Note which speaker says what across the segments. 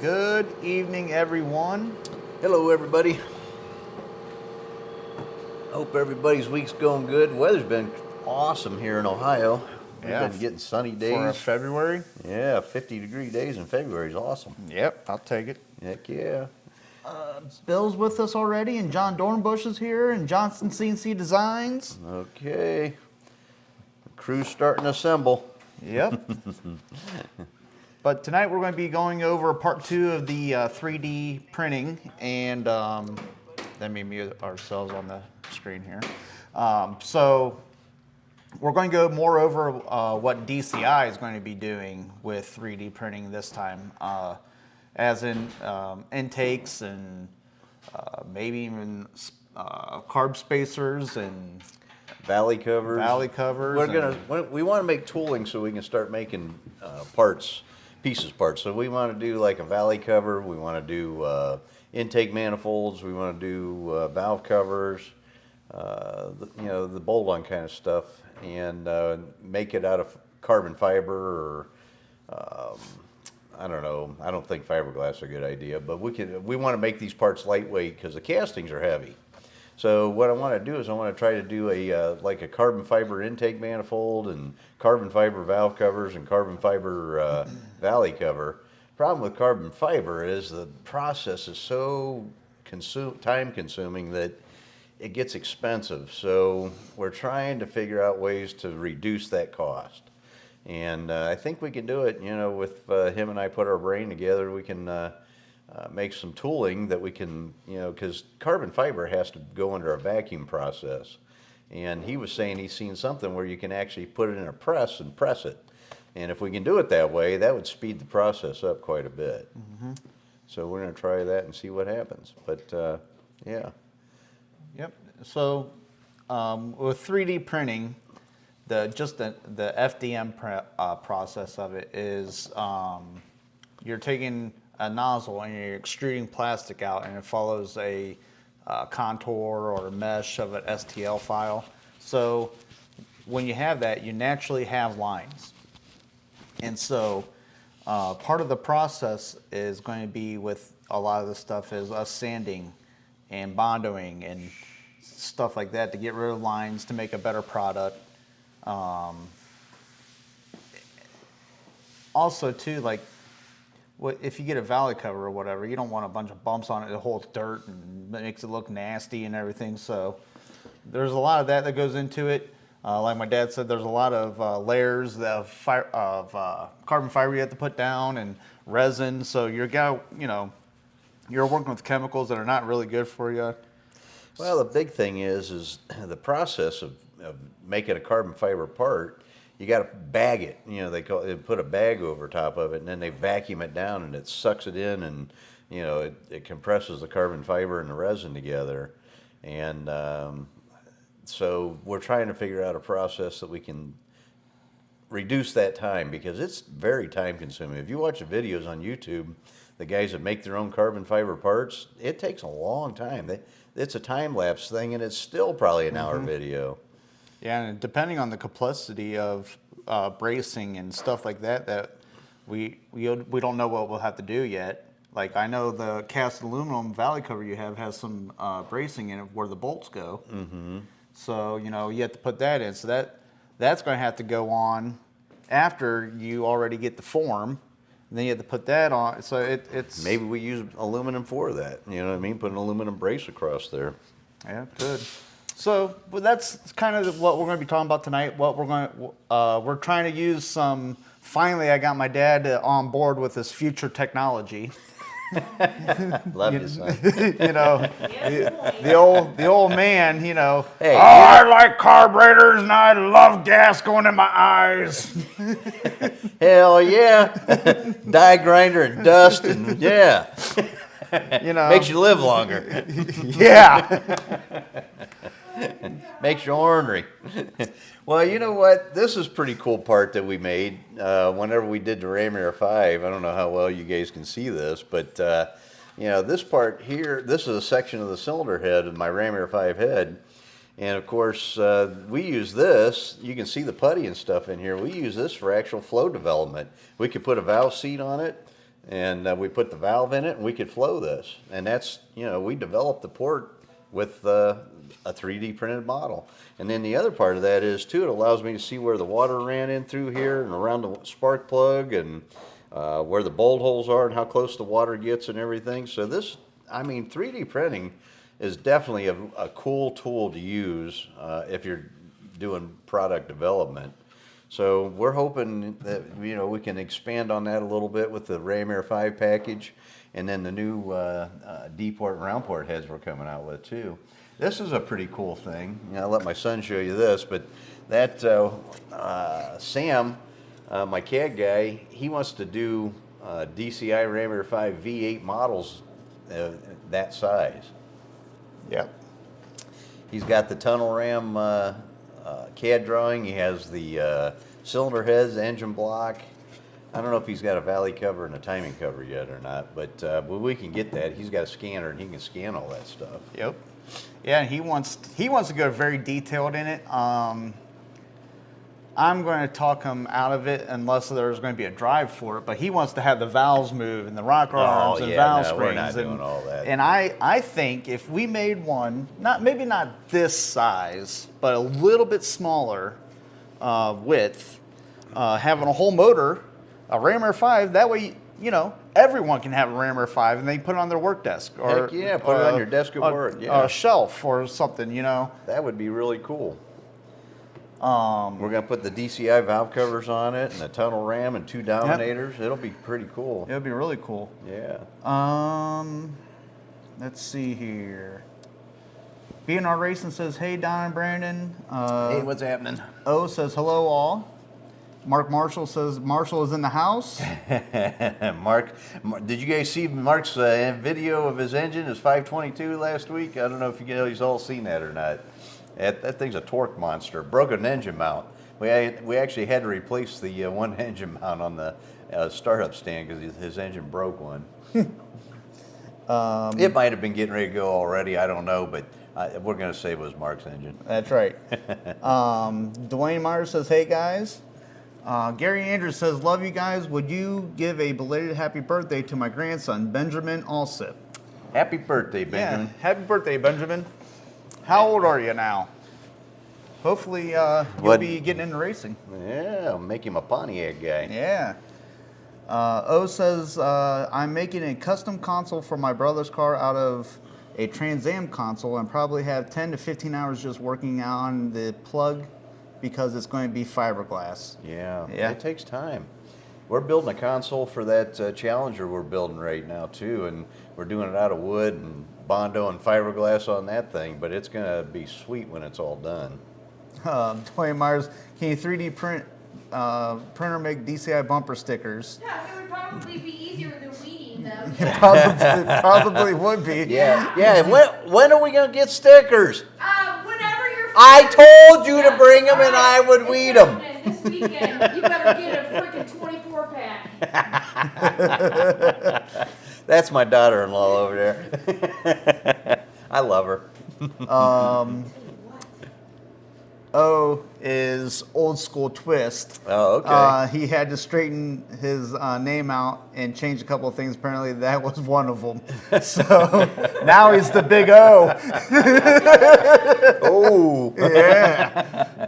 Speaker 1: Good evening, everyone.
Speaker 2: Hello, everybody. Hope everybody's week's going good. Weather's been awesome here in Ohio. We've
Speaker 1: Yeah,
Speaker 2: been getting sunny
Speaker 1: for
Speaker 2: days.
Speaker 1: February.
Speaker 2: Yeah, 50-degree days in February is awesome.
Speaker 1: Yep, I'll take it.
Speaker 2: Heck yeah.
Speaker 1: Bill's with us already, and John Dornbush is here, and Johnson CNC Designs.
Speaker 2: Okay. Crew's starting to assemble.
Speaker 1: Yep. But tonight we're going to be going over part 2 of the 3D printing, and let me mute ourselves on the screen here. So we're going to go more over what DCI is going to be doing with 3D printing this time, as in intakes and maybe even carb spacers and
Speaker 2: Valley covers. We want to make tooling so we can start making parts. So we want to do like a valley cover. We want to do intake manifolds. We want to do valve covers. The bolt-on kind of stuff, and make it out of carbon fiber or I don't know. I don't think fiberglass is a good idea, but we want to make these parts lightweight because the castings are heavy. So what I want to do is I want to try to do like a carbon fiber intake manifold and carbon fiber valve covers and carbon fiber valley cover. Problem with carbon fiber is the process is so time consuming that it gets expensive. So we're trying to figure out ways to reduce that cost. And I think we can do it, with him and I put our brain together, we can make some tooling that we can, because carbon fiber has to go under a vacuum process. And he was saying he's seen something where you can actually put it in a press and press it. And if we can do it that way, that would speed the process up quite a bit. Mm-hmm. So we're going to try that and see what happens. But yeah.
Speaker 1: Yep. So with 3D printing, the FDM process of it is you're taking a nozzle and you're extruding plastic out, and it follows a contour or a mesh of an STL file. So when you have that, you naturally have lines. And so part of the process is going to be with a lot of the stuff is us sanding and bondoing and stuff like that to get rid of lines to make a better product. Also too, like if you get a valley cover or whatever, you don't want a bunch of bumps on it that holds dirt and makes it look nasty and everything. So there's a lot of that goes into it. Like my dad said, there's a lot of layers of carbon fiber you have to put down and resin. So you're working with chemicals that are not really good for you.
Speaker 2: Well, the big thing is the process of making a carbon fiber part. You got to bag it. They put a bag over top of it, and then they vacuum it down, and it sucks it in, and it compresses the carbon fiber and the resin together. And so we're trying to figure out a process that we can reduce that time, because it's very time consuming. If you watch the videos on YouTube, the guys that make their own carbon fiber parts, it takes a long time. It's a time lapse thing, and it's still probably an hour video.
Speaker 1: Yeah, and depending on the complexity of bracing and stuff like that we don't know what we'll have to do yet. Like I know the cast aluminum valley cover you have has some bracing in it where the bolts go. Mm-hmm. So you have to put that in. So that's going to have to go on after you already get the form. And then you have to put that on. So it's
Speaker 2: maybe we use aluminum for that. You know what I mean? Put an aluminum brace across there.
Speaker 1: Yeah, good. So that's kind of what we're going to be talking about tonight. We're trying to use some. Finally, I got my dad on board with this future technology.
Speaker 2: Love you, son.
Speaker 1: The old man.
Speaker 2: Hey,
Speaker 1: I like carburetors and I love gas going in my eyes.
Speaker 2: Hell yeah, die grinder and dust and yeah. Makes you live longer.
Speaker 1: Yeah.
Speaker 2: Makes you ornery. Well, you know what? This is a pretty cool part that we made whenever we did the Ram Air 5. I don't know how well you guys can see this, but this part here, this is a section of the cylinder head of my Ram Air 5 head. And of course, we use this. You can see the putty and stuff in here. We use this for actual flow development. We could put a valve seat on it, and we put the valve in it, and we could flow this. And that's, you know, we developed the port with a 3D printed model. And then the other part of that is too, it allows me to see where the water ran in through here and around the spark plug, and where the bolt holes are and how close the water gets and everything. So this, I mean, 3D printing is definitely a cool tool to use if you're doing product development. So we're hoping that, you know, we can expand on that a little bit with the Ram Air 5 package, and then the new D-port and round port heads we're coming out with too. This is a pretty cool thing. You know, I'll let my son show you this, but that Sam, my CAD guy, he wants to do DCI Ram Air 5 V8 models that size.
Speaker 1: Yep.
Speaker 2: He's got the tunnel ram CAD drawing. He has the cylinder heads, engine block. I don't know if he's got a valley cover and a timing cover yet or not, but we can get that. He's got a scanner and he can scan all that stuff.
Speaker 1: Yep. Yeah, he wants to go very detailed in it. I'm going to talk him out of it unless there's going to be a drive for it. But he wants to have the valves move and the rocker arms and valve springs.
Speaker 2: We're not doing all that.
Speaker 1: And I think if we made one, maybe not this size, but a little bit smaller width, having a whole motor, a Ram Air 5, that way, you know, everyone can have a Ram Air 5 and they put it on their work desk. Or,
Speaker 2: heck yeah, put it on your desk at work. Yeah.
Speaker 1: A shelf or something, you know.
Speaker 2: That would be really cool. We're going to put the DCI valve covers on it and a tunnel ram and 2 dominators. Yep. It'll be pretty cool.
Speaker 1: It'll be really cool.
Speaker 2: Yeah.
Speaker 1: Let's see here. B&R Racing says, hey, Don and Brandon.
Speaker 2: Hey, what's happening?
Speaker 1: O says, hello, all. Mark Marshall says, Marshall is in the house.
Speaker 2: Mark, did you guys see Mark's video of his engine, his 522 last week? I don't know if you guys all seen that or not. That thing's a torque monster. Broke an engine mount. We actually had to replace the one engine mount on the startup stand because his engine broke one. It might have been getting ready to go already. I don't know, but we're going to say it was Mark's engine.
Speaker 1: That's right. Dwayne Myers says, hey, guys. Gary Andrews says, love you guys. Would you give a belated happy birthday to my grandson, Benjamin Alsip?
Speaker 2: Happy birthday, Benjamin.
Speaker 1: Yeah, happy birthday, Benjamin. How old are you now? Hopefully you'll be getting into racing.
Speaker 2: Yeah, make him a Pontiac guy.
Speaker 1: Yeah. O says, I'm making a custom console for my brother's car out of a Trans Am console and probably have 10 to 15 hours just working on the plug because it's going to be fiberglass.
Speaker 2: Yeah, it takes time. We're building a console for that Challenger we're building right now too, and we're doing it out of wood and Bondo and fiberglass on that thing, but it's going to be sweet when it's all done.
Speaker 1: Dwayne Myers, can you 3D print, printer make DCI bumper stickers?
Speaker 3: Yeah, it would probably be easier than weeding them.
Speaker 1: Probably would be.
Speaker 2: Yeah. When are we going to get stickers?
Speaker 3: Whenever you're...
Speaker 2: I told you to bring them and I would weed them.
Speaker 3: This weekend, you better get a freaking 24-pack.
Speaker 2: That's my daughter-in-law over there. I love her.
Speaker 1: O is old school twist.
Speaker 2: Oh, okay.
Speaker 1: He had to straighten his name out and change a couple of things. Apparently, that was one of them. So now he's the big O.
Speaker 2: Oh.
Speaker 1: Yeah.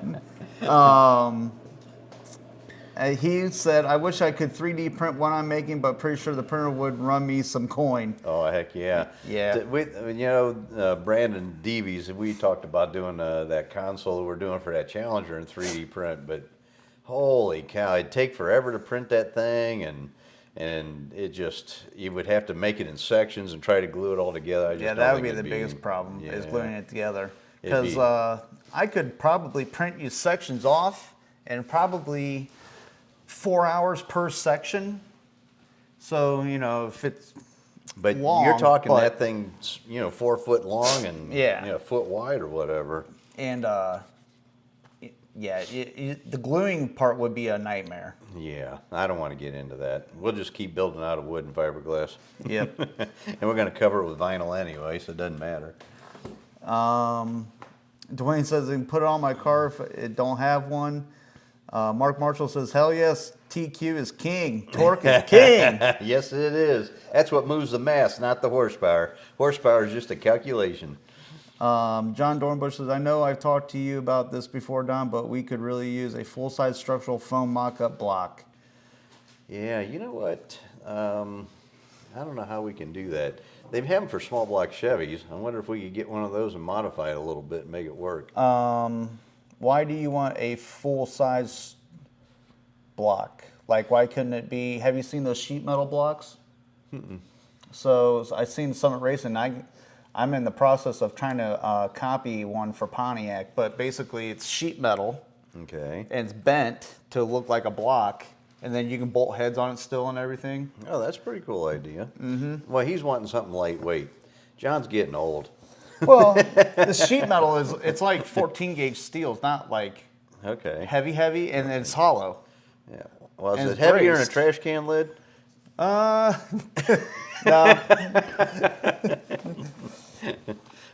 Speaker 1: He said, I wish I could 3D print what I'm making, but pretty sure the printer would run me some coin.
Speaker 2: Oh, heck yeah.
Speaker 1: Yeah.
Speaker 2: Brandon Devies, we talked about doing that console that we're doing for that Challenger in 3D print, but holy cow, it'd take forever to print that thing, and it just, you would have to make it in sections and try to glue it all together.
Speaker 1: Yeah, that would be the biggest problem, is gluing it together. Because I could probably print you sections off and probably 4 hours per section. So, you know, if it's long,
Speaker 2: you're talking that thing's, 4 foot long and a foot wide or whatever.
Speaker 1: And the gluing part would be a nightmare.
Speaker 2: Yeah, I don't want to get into that. We'll just keep building out of wood and fiberglass.
Speaker 1: Yep.
Speaker 2: And we're going to cover it with vinyl anyway, so it doesn't matter.
Speaker 1: Dwayne says he can put it on my car if it don't have one. Mark Marshall says, hell yes, TQ is king. Torque is king.
Speaker 2: Yes, it is. That's what moves the mass, not the horsepower. Horsepower is just a calculation.
Speaker 1: John Dornbush says, I know I've talked to you about this before, Don, but we could really use a full-size structural foam mock-up block.
Speaker 2: Yeah, you know what? I don't know how we can do that. They have them for small block Chevys. I wonder if we could get one of those and modify it a little bit and make it work.
Speaker 1: Why do you want a full-size block? Like, why couldn't it be, have you seen those sheet metal blocks? So I've seen Summit Racing. I'm in the process of trying to copy one for Pontiac, but basically it's sheet metal.
Speaker 2: Okay.
Speaker 1: And it's bent to look like a block, and then you can bolt heads on it still and everything.
Speaker 2: Oh, that's a pretty cool idea. Well, he's wanting something lightweight. John's getting old.
Speaker 1: Well, the sheet metal it's like 14 gauge steel. It's not like heavy, and it's hollow.
Speaker 2: Yeah. Well,
Speaker 1: And
Speaker 2: is it
Speaker 1: it's
Speaker 2: heavier than a
Speaker 1: braced.
Speaker 2: trash can lid?
Speaker 1: No.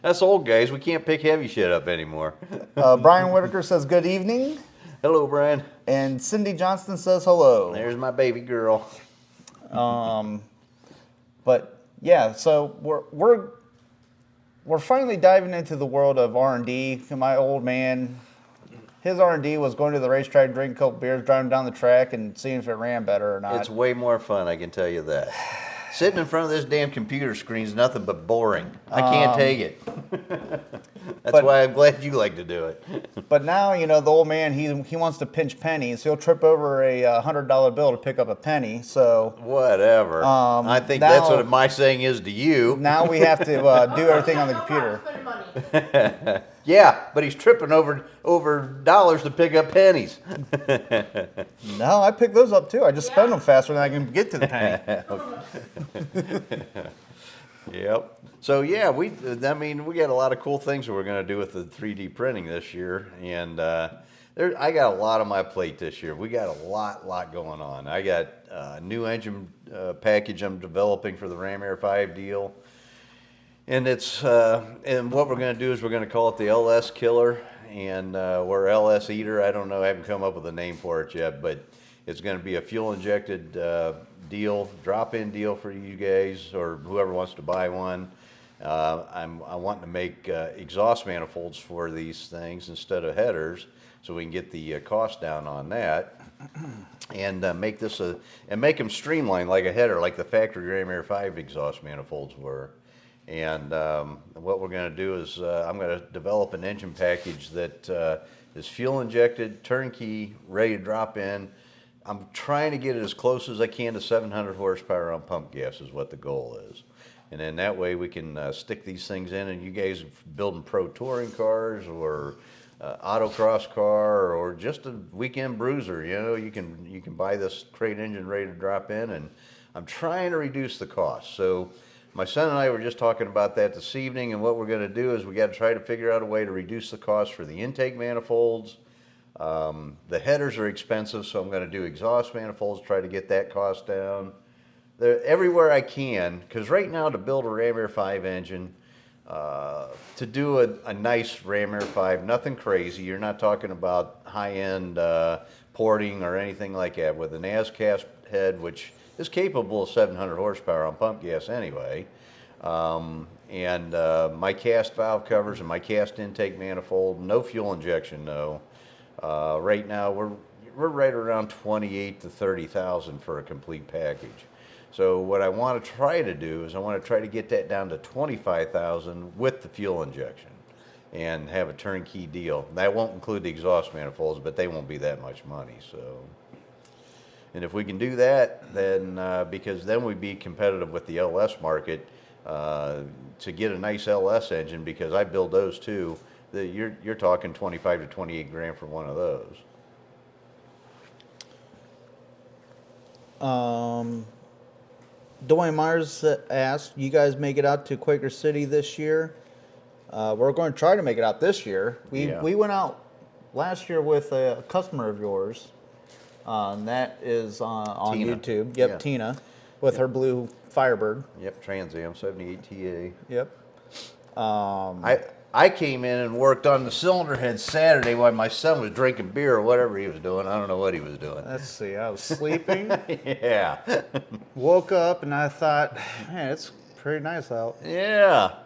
Speaker 2: Us old guys, we can't pick heavy shit up anymore.
Speaker 1: Brian Whitaker says good evening,
Speaker 2: Hello, Brian.
Speaker 1: and Cindy Johnston says hello.
Speaker 2: There's my baby girl.
Speaker 1: But yeah, so we're finally diving into the world of R&D. My old man, his R&D was going to the racetrack, drinking a couple beers, driving down the track, and seeing if it ran better or not.
Speaker 2: It's way more fun, I can tell you that. Sitting in front of this damn computer screen is nothing but boring. I can't take it. That's why I'm glad you like to do it.
Speaker 1: But now, the old man, he wants to pinch pennies. He'll trip over a $100 bill to pick up a penny. So
Speaker 2: Whatever. I think that's what my saying is to you.
Speaker 1: now we have to do everything on the computer.
Speaker 3: Spending money.
Speaker 2: Yeah, but he's tripping over dollars to pick up pennies.
Speaker 1: No, I pick those up too. I just spend them faster than I can get to the penny.
Speaker 2: Yep. So yeah, we got a lot of cool things that we're going to do with the 3D printing this year, and I got a lot on my plate this year. We got a lot going on. I got a new engine package I'm developing for the Ram Air 5 deal. And it's and what we're going to do is we're going to call it the LS Killer, and or LS Eater. I don't know. I haven't come up with a name for it yet, but it's going to be a fuel injected deal, drop-in deal for you guys or whoever wants to buy one. I want to make exhaust manifolds for these things instead of headers, so we can get the cost down on that, and make them streamlined like a header, like the factory Ram Air 5 exhaust manifolds were. And what we're going to do is I'm going to develop an engine package that is fuel injected, turnkey, ready to drop in. I'm trying to get it as close as I can to 700 horsepower on pump gas is what the goal is. And then that way we can stick these things in, and you guys building pro touring cars or autocross car or just a weekend bruiser, you can buy this crate engine ready to drop in, and I'm trying to reduce the cost. So my son and I were just talking about that this evening, and what we're going to do is we got to try to figure out a way to reduce the cost for the intake manifolds. The headers are expensive, so I'm going to do exhaust manifolds, try to get that cost down. Everywhere I can, because right now to build a Ram Air 5 engine, to do a nice Ram Air 5, nothing crazy. You're not talking about high-end porting or anything like that. With an as-cast head, which is capable of 700 horsepower on pump gas anyway, and my cast valve covers and my cast intake manifold, no fuel injection, no. Right now we're right around 28 to 30,000 for a complete package. So what I want to try to do is I want to try to get that down to 25,000 with the fuel injection and have a turnkey deal. That won't include the exhaust manifolds, but they won't be that much money. So, and if we can do that, then because then we'd be competitive with the LS market to get a nice LS engine, because I build those too. You're talking 25 to 28 grand for one of those.
Speaker 1: Dwayne Myers asked, you guys make it out to Quaker City this year? We're going to try to make it out this year. We went out last year with a customer of yours, and that is on
Speaker 2: Tina.
Speaker 1: YouTube. Yep,
Speaker 2: Yeah.
Speaker 1: Tina, with her blue Firebird.
Speaker 2: Yep, Trans Am 78 TA.
Speaker 1: Yep.
Speaker 2: I came in and worked on the cylinder head Saturday while my son was drinking beer or whatever he was doing. I don't know what he was doing.
Speaker 1: Let's see. I was sleeping,
Speaker 2: Yeah.
Speaker 1: woke up, and I thought, man, it's pretty nice out.
Speaker 2: Yeah.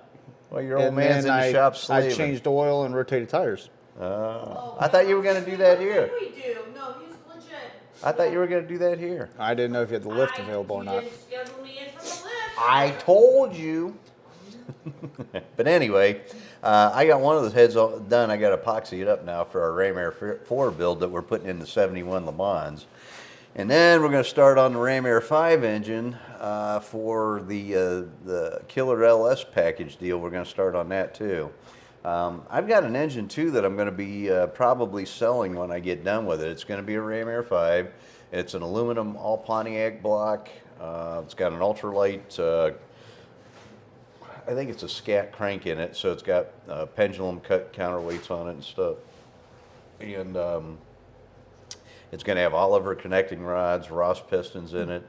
Speaker 2: Well, your old
Speaker 1: And
Speaker 2: man's in
Speaker 1: then
Speaker 2: the shop
Speaker 1: I
Speaker 2: slaving.
Speaker 1: changed oil and rotated tires.
Speaker 2: I thought you were going to do that here.
Speaker 3: We do. No, he's legit.
Speaker 2: I thought you were going to do that here.
Speaker 1: I didn't know if you had the lift available or
Speaker 3: You
Speaker 1: not.
Speaker 3: didn't schedule me in for the lift.
Speaker 2: I told you. But anyway, I got one of those heads done. I got epoxy it up now for our Ram Air 4 build that we're putting in the 71 Le Mans. And then we're going to start on the Ram Air 5 engine for the Killer LS package deal. We're going to start on that too. I've got an engine too that I'm going to be probably selling when I get done with it. It's going to be a Ram Air 5. It's an aluminum all Pontiac block. It's got an ultralight, I think it's a scat crank in it, so it's got pendulum cut counterweights on it and stuff. And it's going to have Oliver connecting rods, Ross pistons in it.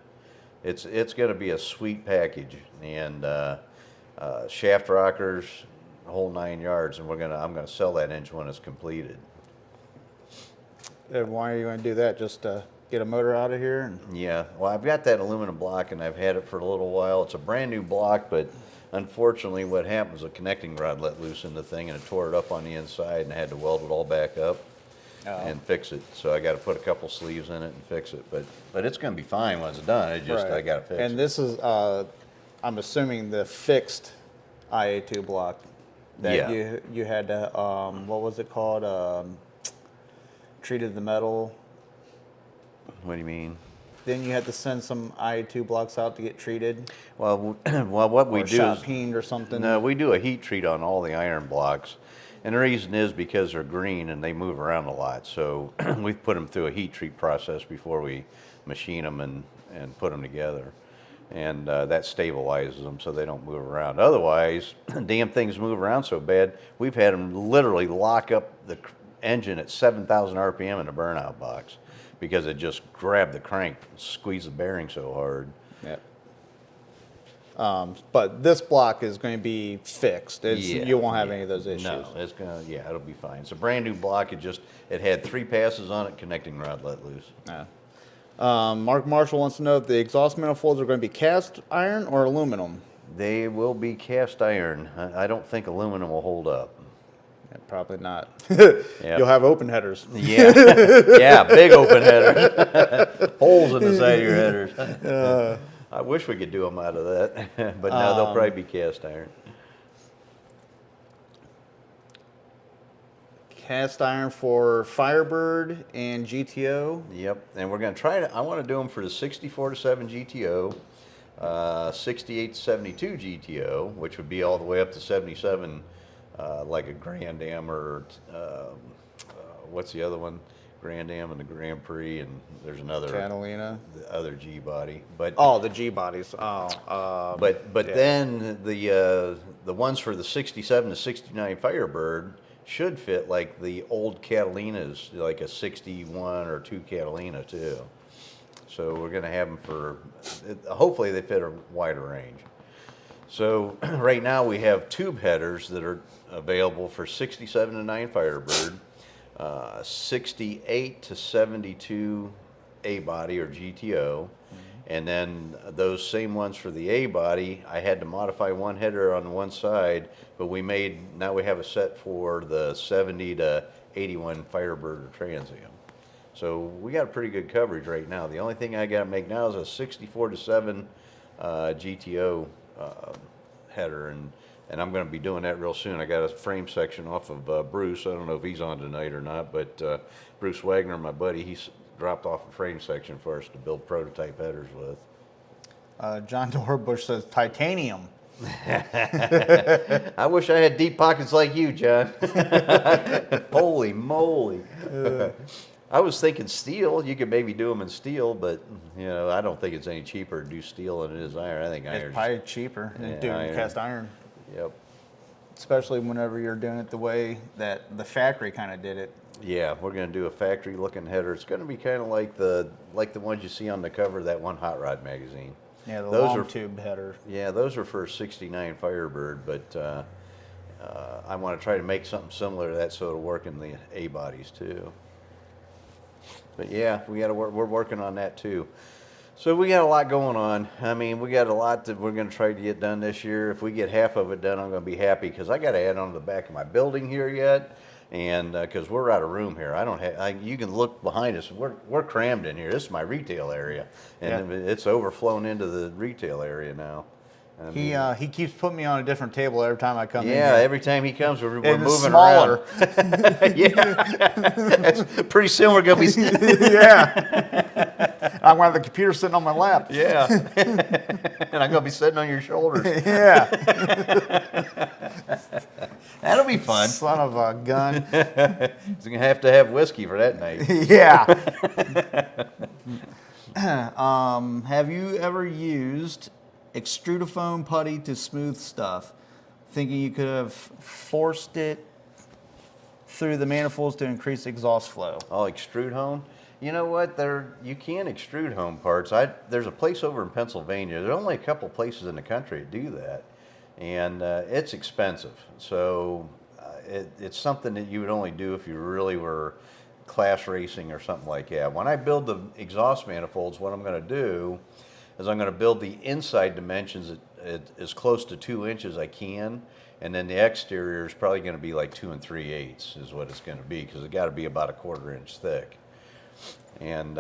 Speaker 2: It's going to be a sweet package, and shaft rockers, the whole 9 yards. And I'm going to sell that engine when it's completed.
Speaker 1: And why are you going to do that? Just to get a motor out of here? And
Speaker 2: Yeah, well, I've got that aluminum block, and I've had it for a little while. It's a brand new block, but unfortunately, what happened was a connecting rod let loose in the thing, and it tore it up on the inside, and I had to weld it all back up and fix it. So I got to put a couple sleeves in it and fix it. But it's going to be fine when it's done. I
Speaker 1: Right.
Speaker 2: got to fix
Speaker 1: And
Speaker 2: it.
Speaker 1: this is, I'm assuming, the fixed IA2 block that
Speaker 2: Yeah.
Speaker 1: you had to, what was it called? Treated the metal.
Speaker 2: What do you mean?
Speaker 1: Then you had to send some IA2 blocks out to get treated.
Speaker 2: Well, what we
Speaker 1: Or
Speaker 2: do
Speaker 1: shot
Speaker 2: is
Speaker 1: peened or something.
Speaker 2: no, we do a heat treat on all the iron blocks, and the reason is because they're green and they move around a lot. So we put them through a heat treat process before we machine them and put them together, and that stabilizes them so they don't move around. Otherwise, damn things move around so bad. We've had them literally lock up the engine at 7,000 RPM in the burnout box because it just grabbed the crank, and squeezed the bearing so hard.
Speaker 1: Yeah. But this block is going to be fixed. You won't have any of those issues.
Speaker 2: No, it'll be fine. It's a brand new block. It had 3 passes on it, connecting rod let loose.
Speaker 1: Yeah. Mark Marshall wants to know if the exhaust manifolds are going to be cast iron or aluminum.
Speaker 2: They will be cast iron. I don't think aluminum will hold up.
Speaker 1: Yeah, probably not.
Speaker 2: Yeah.
Speaker 1: You'll have open headers.
Speaker 2: Yeah, yeah, big open headers, holes in the side of your headers. I wish we could do them out of that, but no, they'll probably be cast iron.
Speaker 1: Cast iron for Firebird and GTO.
Speaker 2: Yep, and we're going to try to. I want to do them for the 64-7 GTO, 68 to 72 GTO, which would be all the way up to 77, like a Grand Am or what's the other one? Grand Am and the Grand Prix, and there's another
Speaker 1: Catalina.
Speaker 2: the other G body. But
Speaker 1: Oh, the G bodies. Oh.
Speaker 2: but
Speaker 1: yeah.
Speaker 2: then the ones for the 67 to 69 Firebird should fit like the old Catalinas, like a 61 or 2 Catalina too. So we're going to have them for, hopefully they fit a wider range. So right now we have tube headers that are available for 67 to 9 Firebird, 68 to 72 A body or GTO, and then those same ones for the A body. I had to modify one header on one side, but now we have a set for the 70 to 81 Firebird or Trans Am. So we got pretty good coverage right now. The only thing I got to make now is a 64 to 7 GTO header, and I'm going to be doing that real soon. I got a frame section off of Bruce. I don't know if he's on tonight or not, but Bruce Wagner, my buddy, he's dropped off a frame section for us to build prototype headers with.
Speaker 1: John Dorbush says titanium.
Speaker 2: I wish I had deep pockets like you, John. Holy moly. I was thinking steel. You could maybe do them in steel, but I don't think it's any cheaper to do steel than it is iron. I think
Speaker 1: It's
Speaker 2: iron's.
Speaker 1: probably cheaper than doing
Speaker 2: iron.
Speaker 1: cast iron.
Speaker 2: Yep.
Speaker 1: Especially whenever you're doing it the way that the factory kind of did it.
Speaker 2: Yeah, we're going to do a factory-looking header. It's going to be kind of like the ones you see on the cover of that one Hot Rod magazine.
Speaker 1: Yeah, the
Speaker 2: Those
Speaker 1: long
Speaker 2: are-
Speaker 1: tube header.
Speaker 2: Yeah, those are for 69 Firebird, but I want to try to make something similar to that so it'll work in the A bodies too. But yeah, we're working on that too. So we got a lot going on. I mean, we got a lot that we're going to try to get done this year. If we get half of it done, I'm going to be happy because I got to add on to the back of my building here yet, and because we're out of room here. I don't have. You can look behind us. We're crammed in here. This is my retail area, and it's overflown into the retail area now.
Speaker 1: He keeps putting me on a different table every time I come in.
Speaker 2: Yeah,
Speaker 1: here.
Speaker 2: every time he comes, we're
Speaker 1: And it's
Speaker 2: moving
Speaker 1: smaller.
Speaker 2: around. Yeah, pretty soon we're gonna be.
Speaker 1: Yeah, I'm gonna have the computer sitting on my lap.
Speaker 2: Yeah, and I'm gonna be sitting on your shoulders.
Speaker 1: Yeah,
Speaker 2: That'll be fun.
Speaker 1: son of a gun.
Speaker 2: He's gonna have to have whiskey for that night.
Speaker 1: Yeah. Have you ever used extrudofoam putty to smooth stuff, thinking you could have forced it through the manifolds to increase exhaust flow?
Speaker 2: Oh, extrude home. You know what? You can extrude home parts. There's a place over in Pennsylvania. There's only a couple places in the country that do that, and it's expensive. So it's something that you would only do if you really were class racing or something like that. When I build the exhaust manifolds, what I'm going to do is I'm going to build the inside dimensions as close to 2 inches as I can, and then the exterior is probably going to be like 2 3/8 is what it's going to be, because it's got to be about a 1/4 inch thick. And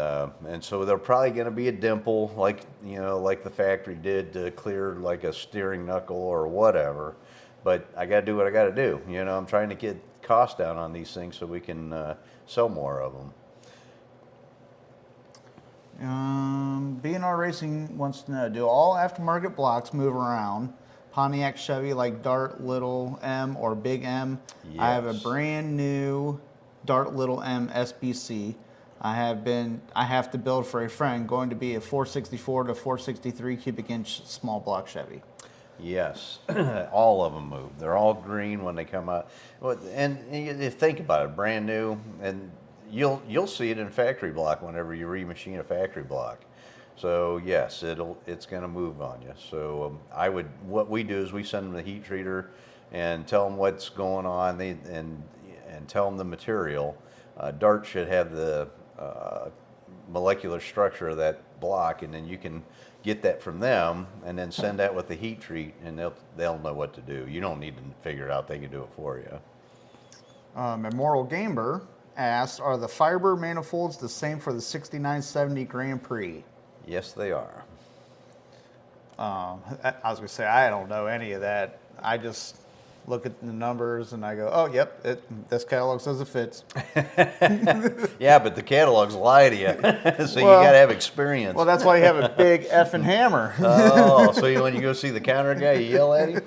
Speaker 2: so there's probably going to be a dimple, like the factory did to clear like a steering knuckle or whatever. But I got to do what I got to do. I'm trying to get costs down on these things so we can sell more of them.
Speaker 1: B&R Racing wants to know, do all aftermarket blocks move around? Pontiac, Chevy, like Dart Little M or Big M?
Speaker 2: Yes.
Speaker 1: I have a brand new Dart Little M SBC. I have to build for a friend, going to be a 464 to 463 cubic inch small block Chevy.
Speaker 2: Yes, all of them move. They're all green when they come out. And you think about it, brand new, and you'll see it in factory block whenever you remachine a factory block. So yes, it's going to move on you. So what we do is we send them the heat treater and tell them what's going on, and tell them the material. Dart should have the molecular structure of that block, and then you can get that from them and then send that with the heat treat, and they'll know what to do. You don't need to figure it out. They can do it for you.
Speaker 1: Memorial Gamer asks, are the fiber manifolds the same for the 6970 Grand Prix?
Speaker 2: Yes, they are.
Speaker 1: I was going to say, I don't know any of that. I just look at the numbers and I go, oh, yep, this catalog says it fits.
Speaker 2: Yeah, but the catalogs lie to you, so you got to have experience.
Speaker 1: Well, that's why you have a big effing hammer.
Speaker 2: Oh, so when you go see the counter guy, you yell at him?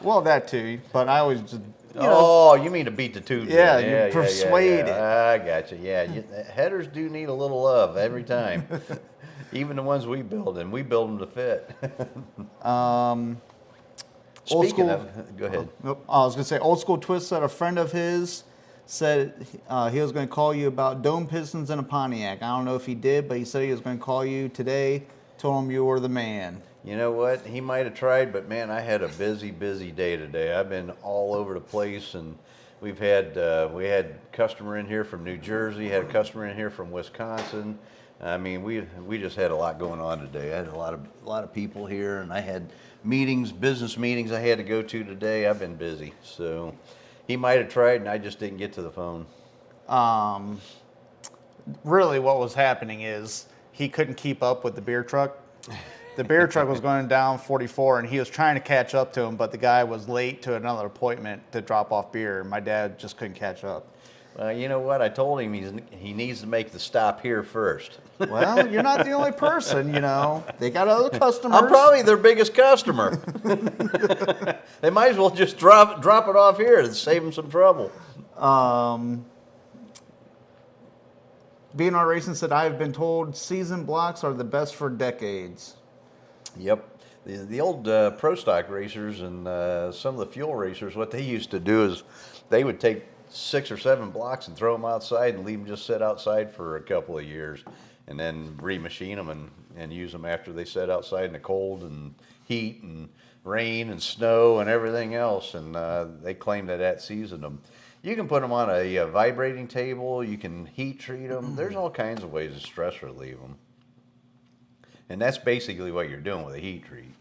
Speaker 1: Well, that too, but I always just,
Speaker 2: you mean to beat the tube?
Speaker 1: Yeah, you persuade it.
Speaker 2: I got you. Yeah, headers do need a little love every time. Even the ones we build, and we build them to fit. Speaking of, go ahead.
Speaker 1: I was going to say, Old School Twist said a friend of his said he was going to call you about dome pistons in a Pontiac. I don't know if he did, but he said he was going to call you today, told him you were the man.
Speaker 2: You know what? He might have tried, but man, I had a busy day today. I've been all over the place, and we had a customer in here from New Jersey, had a customer in here from Wisconsin. I mean, we just had a lot going on today. I had a lot of people here, and I had business meetings I had to go to today. I've been busy, so he might have tried, and I just didn't get to the phone.
Speaker 1: Really, what was happening is he couldn't keep up with the beer truck. The beer truck was going down 44, and he was trying to catch up to him, but the guy was late to another appointment to drop off beer, and my dad just couldn't catch up.
Speaker 2: You know what? I told him he needs to make the stop here first.
Speaker 1: Well, you're not the only person, They got other customers.
Speaker 2: I'm probably their biggest customer. They might as well just drop it off here and save them some trouble.
Speaker 1: B&R Racing said, I have been told season blocks are the best for decades.
Speaker 2: Yep. The old pro stock racers and some of the fuel racers, what they used to do is they would take 6 or 7 blocks and throw them outside and leave them just sit outside for a couple of years. and then remachine them and use them after they set outside in the cold and heat and rain and snow and everything else. And they claim that seasoned them. You can put them on a vibrating table. You can heat treat them. There's all kinds of ways to stress relieve them. And that's basically what you're doing with a heat treat.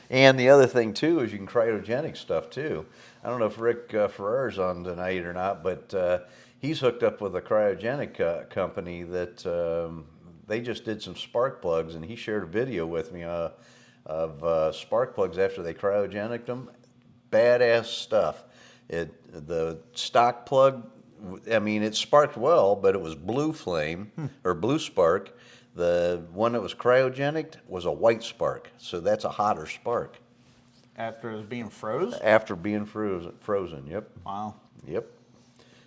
Speaker 2: And the other thing too is you can cryogenic stuff too. I don't know if Rick Ferrar's on tonight or not, but he's hooked up with a cryogenic company that they just did some spark plugs, and he shared a video with me of spark plugs after they cryogenicked them. Badass stuff. The stock plug, I mean, it sparked well, but it was blue flame or blue spark. The one that was cryogenic was a white spark, so that's a hotter spark.
Speaker 1: After it was being froze?
Speaker 2: After being frozen, yep.
Speaker 1: Wow.
Speaker 2: Yep.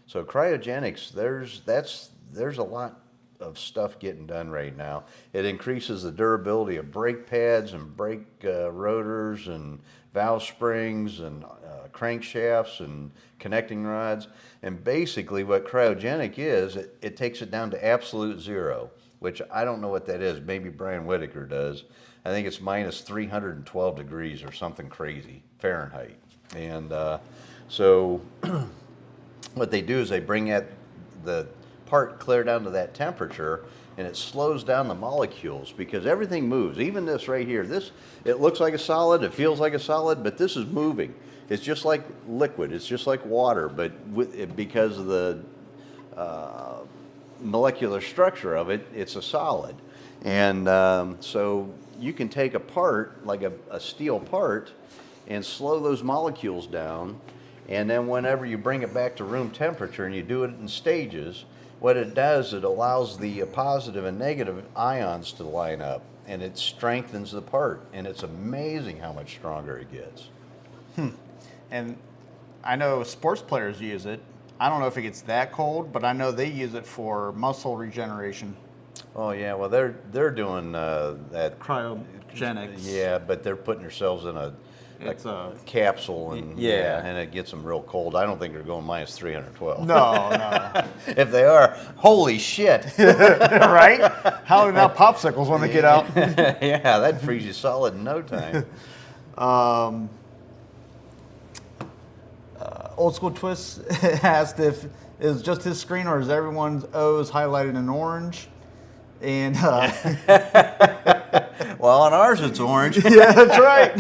Speaker 2: So cryogenics, there's a lot of stuff getting done right now. It increases the durability of brake pads and brake rotors and valve springs and crankshafts and connecting rods. And basically what cryogenic is, it takes it down to absolute zero, which I don't know what that is. Maybe Brian Whitaker does. I think it's minus 312 degrees or something crazy, Fahrenheit. And so what they do is they bring the part clear down to that temperature, and it slows down the molecules because everything moves. Even this right here, it looks like a solid, it feels like a solid, but this is moving. It's just like liquid, it's just like water, but because of the molecular structure of it, it's a solid. And so you can take a part, like a steel part, and slow those molecules down, and then whenever you bring it back to room temperature and you do it in stages, what it does, it allows the positive and negative ions to line up, and it strengthens the part, and it's amazing how much stronger it gets.
Speaker 1: And I know sports players use it. I don't know if it gets that cold, but I know they use it for muscle regeneration.
Speaker 2: Oh yeah, well they're doing that
Speaker 1: Cryogenics.
Speaker 2: Yeah, but they're putting themselves in a capsule, and and it gets them real cold. I don't think they're going minus 312.
Speaker 1: No.
Speaker 2: If they are, holy shit!
Speaker 1: Right? How about popsicles when they get out?
Speaker 2: Yeah, that freeze you solid in no time.
Speaker 1: Old School Twist asked if it's just his screen or is everyone's O's highlighted in orange? And
Speaker 2: well, on ours it's orange.
Speaker 1: yeah, that's right.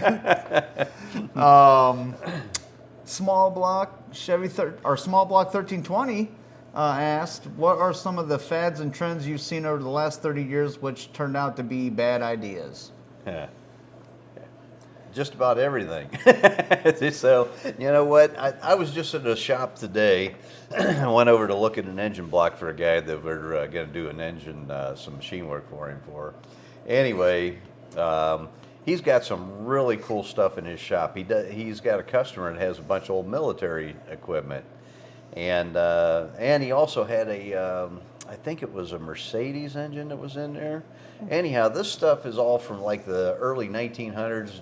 Speaker 1: Small block Chevy Small Block 1320 asked, what are some of the fads and trends you've seen over the last 30 years which turned out to be bad ideas?
Speaker 2: Yeah. Just about everything. So, you know what? I was just at a shop today. I went over to look at an engine block for a guy that we're going to do an engine, some machine work for him for. Anyway, he's got some really cool stuff in his shop. He's got a customer that has a bunch of old military equipment. And he also had I think it was a Mercedes engine that was in there. Anyhow, this stuff is all from like the early 1900s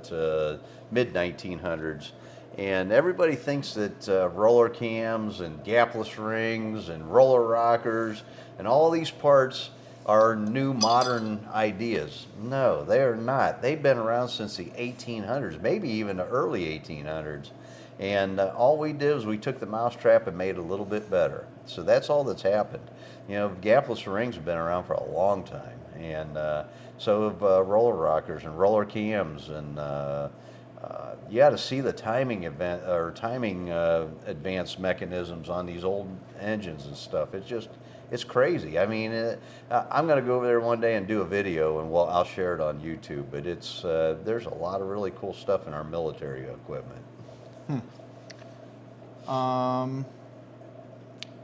Speaker 2: to mid 1900s. And everybody thinks that roller cams and gapless rings and roller rockers and all these parts are new modern ideas. No, they are not. They've been around since the 1800s, maybe even the early 1800s. And all we did was we took the mousetrap and made it a little bit better. So that's all that's happened. You know, gapless rings have been around for a long time, and so have roller rockers and roller cams, and you got to see the timing advanced mechanisms on these old engines and stuff. It's crazy. I mean, I'm going to go over there one day and do a video, and I'll share it on YouTube. But there's a lot of really cool stuff in our military equipment.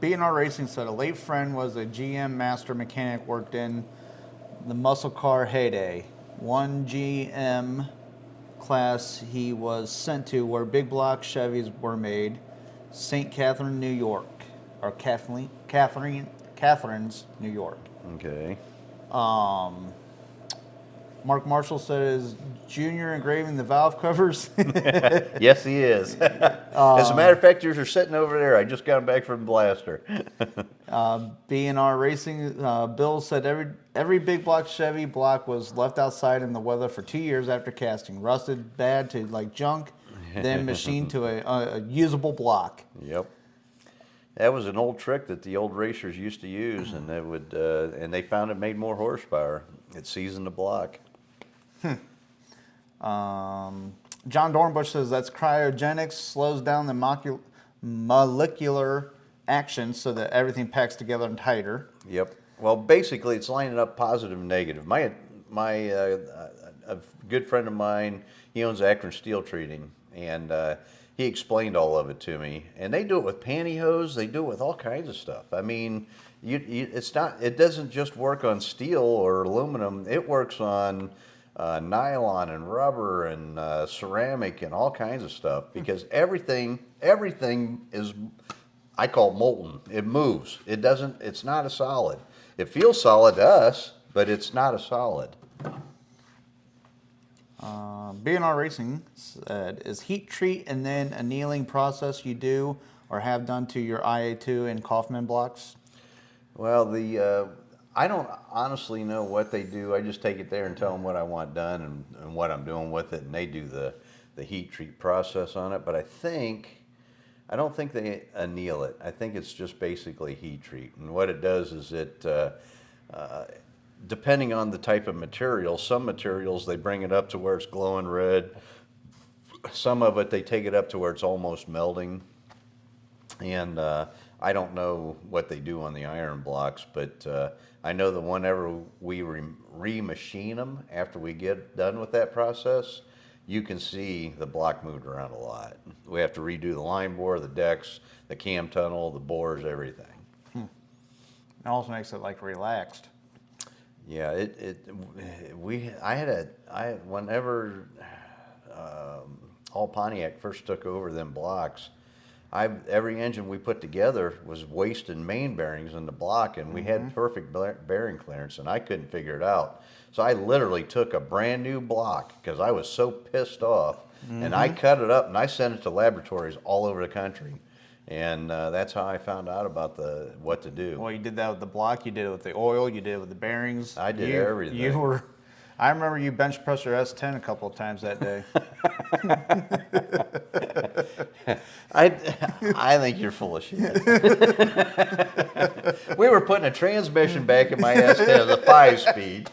Speaker 1: B&R Racing said a late friend was a GM master mechanic, worked in the muscle car heyday. One GM class he was sent to where big block Chevys were made, St. Catherine, New York, or Catherine's, New York.
Speaker 2: Okay.
Speaker 1: Mark Marshall said, "Is Junior engraving the valve covers?"
Speaker 2: Yes, he is. As a matter of fact, yours are sitting over there. I just got them back from the blaster.
Speaker 1: B&R Racing, Bill said every big block Chevy block was left outside in the weather for 2 years after casting, rusted bad to like junk, then machined to a usable block.
Speaker 2: Yep. That was an old trick that the old racers used to use, and they would, and they found it made more horsepower. It seasoned the block.
Speaker 1: John Dornbush says that's cryogenics, slows down the molecular action so that everything packs together and tighter.
Speaker 2: Yep. Well, basically, it's lining up positive and negative. A good friend of mine, he owns Akron Steel Treating, and he explained all of it to me. And they do it with pantyhose. They do it with all kinds of stuff. I mean, it's not. It doesn't just work on steel or aluminum. It works on nylon and rubber and ceramic and all kinds of stuff, because everything is, I call it molten. It moves. It doesn't. It's not a solid. It feels solid to us, but it's not a solid.
Speaker 1: B&R Racing said, is heat treat and then annealing process you do or have done to your IA2 and Kaufman blocks?
Speaker 2: Well, I don't honestly know what they do. I just take it there and tell them what I want done and what I'm doing with it, and they do the heat treat process on it. But I don't think they anneal it. I think it's just basically heat treat. And what it does is it, depending on the type of material, some materials they bring it up to where it's glowing red. Some of it they take it up to where it's almost melting. And I don't know what they do on the iron blocks, but I know that whenever we remachine them after we get done with that process, you can see the block moved around a lot. We have to redo the line bore, the decks, the cam tunnel, the bores, everything.
Speaker 1: It also makes it like relaxed.
Speaker 2: Yeah, whenever all Pontiac first took over them blocks, every engine we put together was wasting main bearings in the block, and we had perfect bearing clearance, and I couldn't figure it out. So I literally took a brand new block because I was so pissed off, and I cut it up and I sent it to laboratories all over the country. And that's how I found out about what to do.
Speaker 1: Well, you did that with the block, you did it with the oil, you did it with the bearings.
Speaker 2: I did everything.
Speaker 1: I remember you bench pressed your S10 a couple of times that day.
Speaker 2: I think you're full of shit. We were putting a transmission back in my S10, the 5-speed.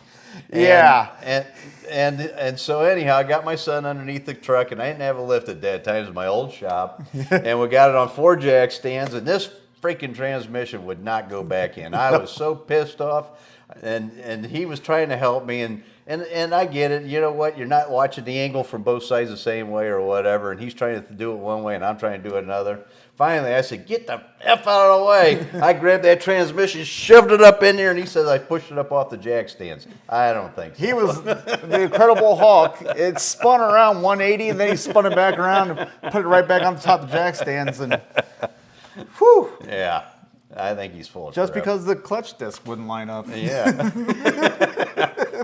Speaker 1: Yeah.
Speaker 2: And so anyhow, I got my son underneath the truck, and I didn't have a lift at that time. It was my old shop. And we got it on 4 jack stands, and this freaking transmission would not go back in. I was so pissed off, and he was trying to help me, and I get it. You know what? You're not watching the angle from both sides the same way or whatever, and he's trying to do it one way, and I'm trying to do it another. Finally, I said, get the F out of the way. I grabbed that transmission, shoved it up in there, and he says I pushed it up off the jack stands. I don't think so.
Speaker 1: He was the Incredible Hulk. It spun around 180, and then he spun it back around and put it right back on the top of the jack stands. And whew.
Speaker 2: Yeah, I think he's full of
Speaker 1: Just
Speaker 2: crap.
Speaker 1: because the clutch disc wouldn't line up.
Speaker 2: Yeah.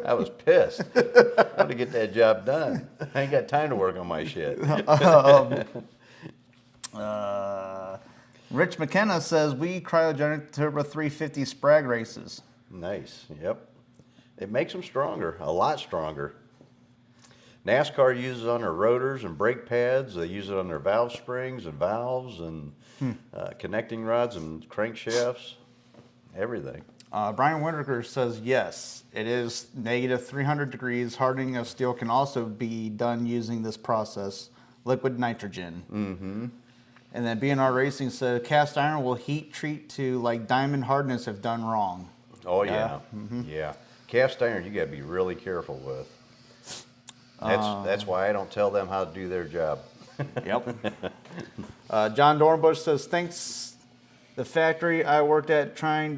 Speaker 2: I was pissed. I want to get that job done. I ain't got time to work on my shit.
Speaker 1: Rich McKenna says, we cryogenic turbo 350 Sprag races.
Speaker 2: Nice. Yep. It makes them stronger, a lot stronger. NASCAR uses it on their rotors and brake pads. They use it on their valve springs and valves and connecting rods and crankshafts, everything.
Speaker 1: Brian Whitaker says, yes, it is negative 300 degrees. Hardening of steel can also be done using this process, liquid nitrogen. Mm-hmm. And then B&R Racing said, cast iron will heat treat to like diamond hardness if done wrong.
Speaker 2: Oh, yeah. Yeah. Cast iron you got to be really careful with. That's why I don't tell them how to do their job.
Speaker 1: Yep. John Dornbush says, thanks the factory I worked at try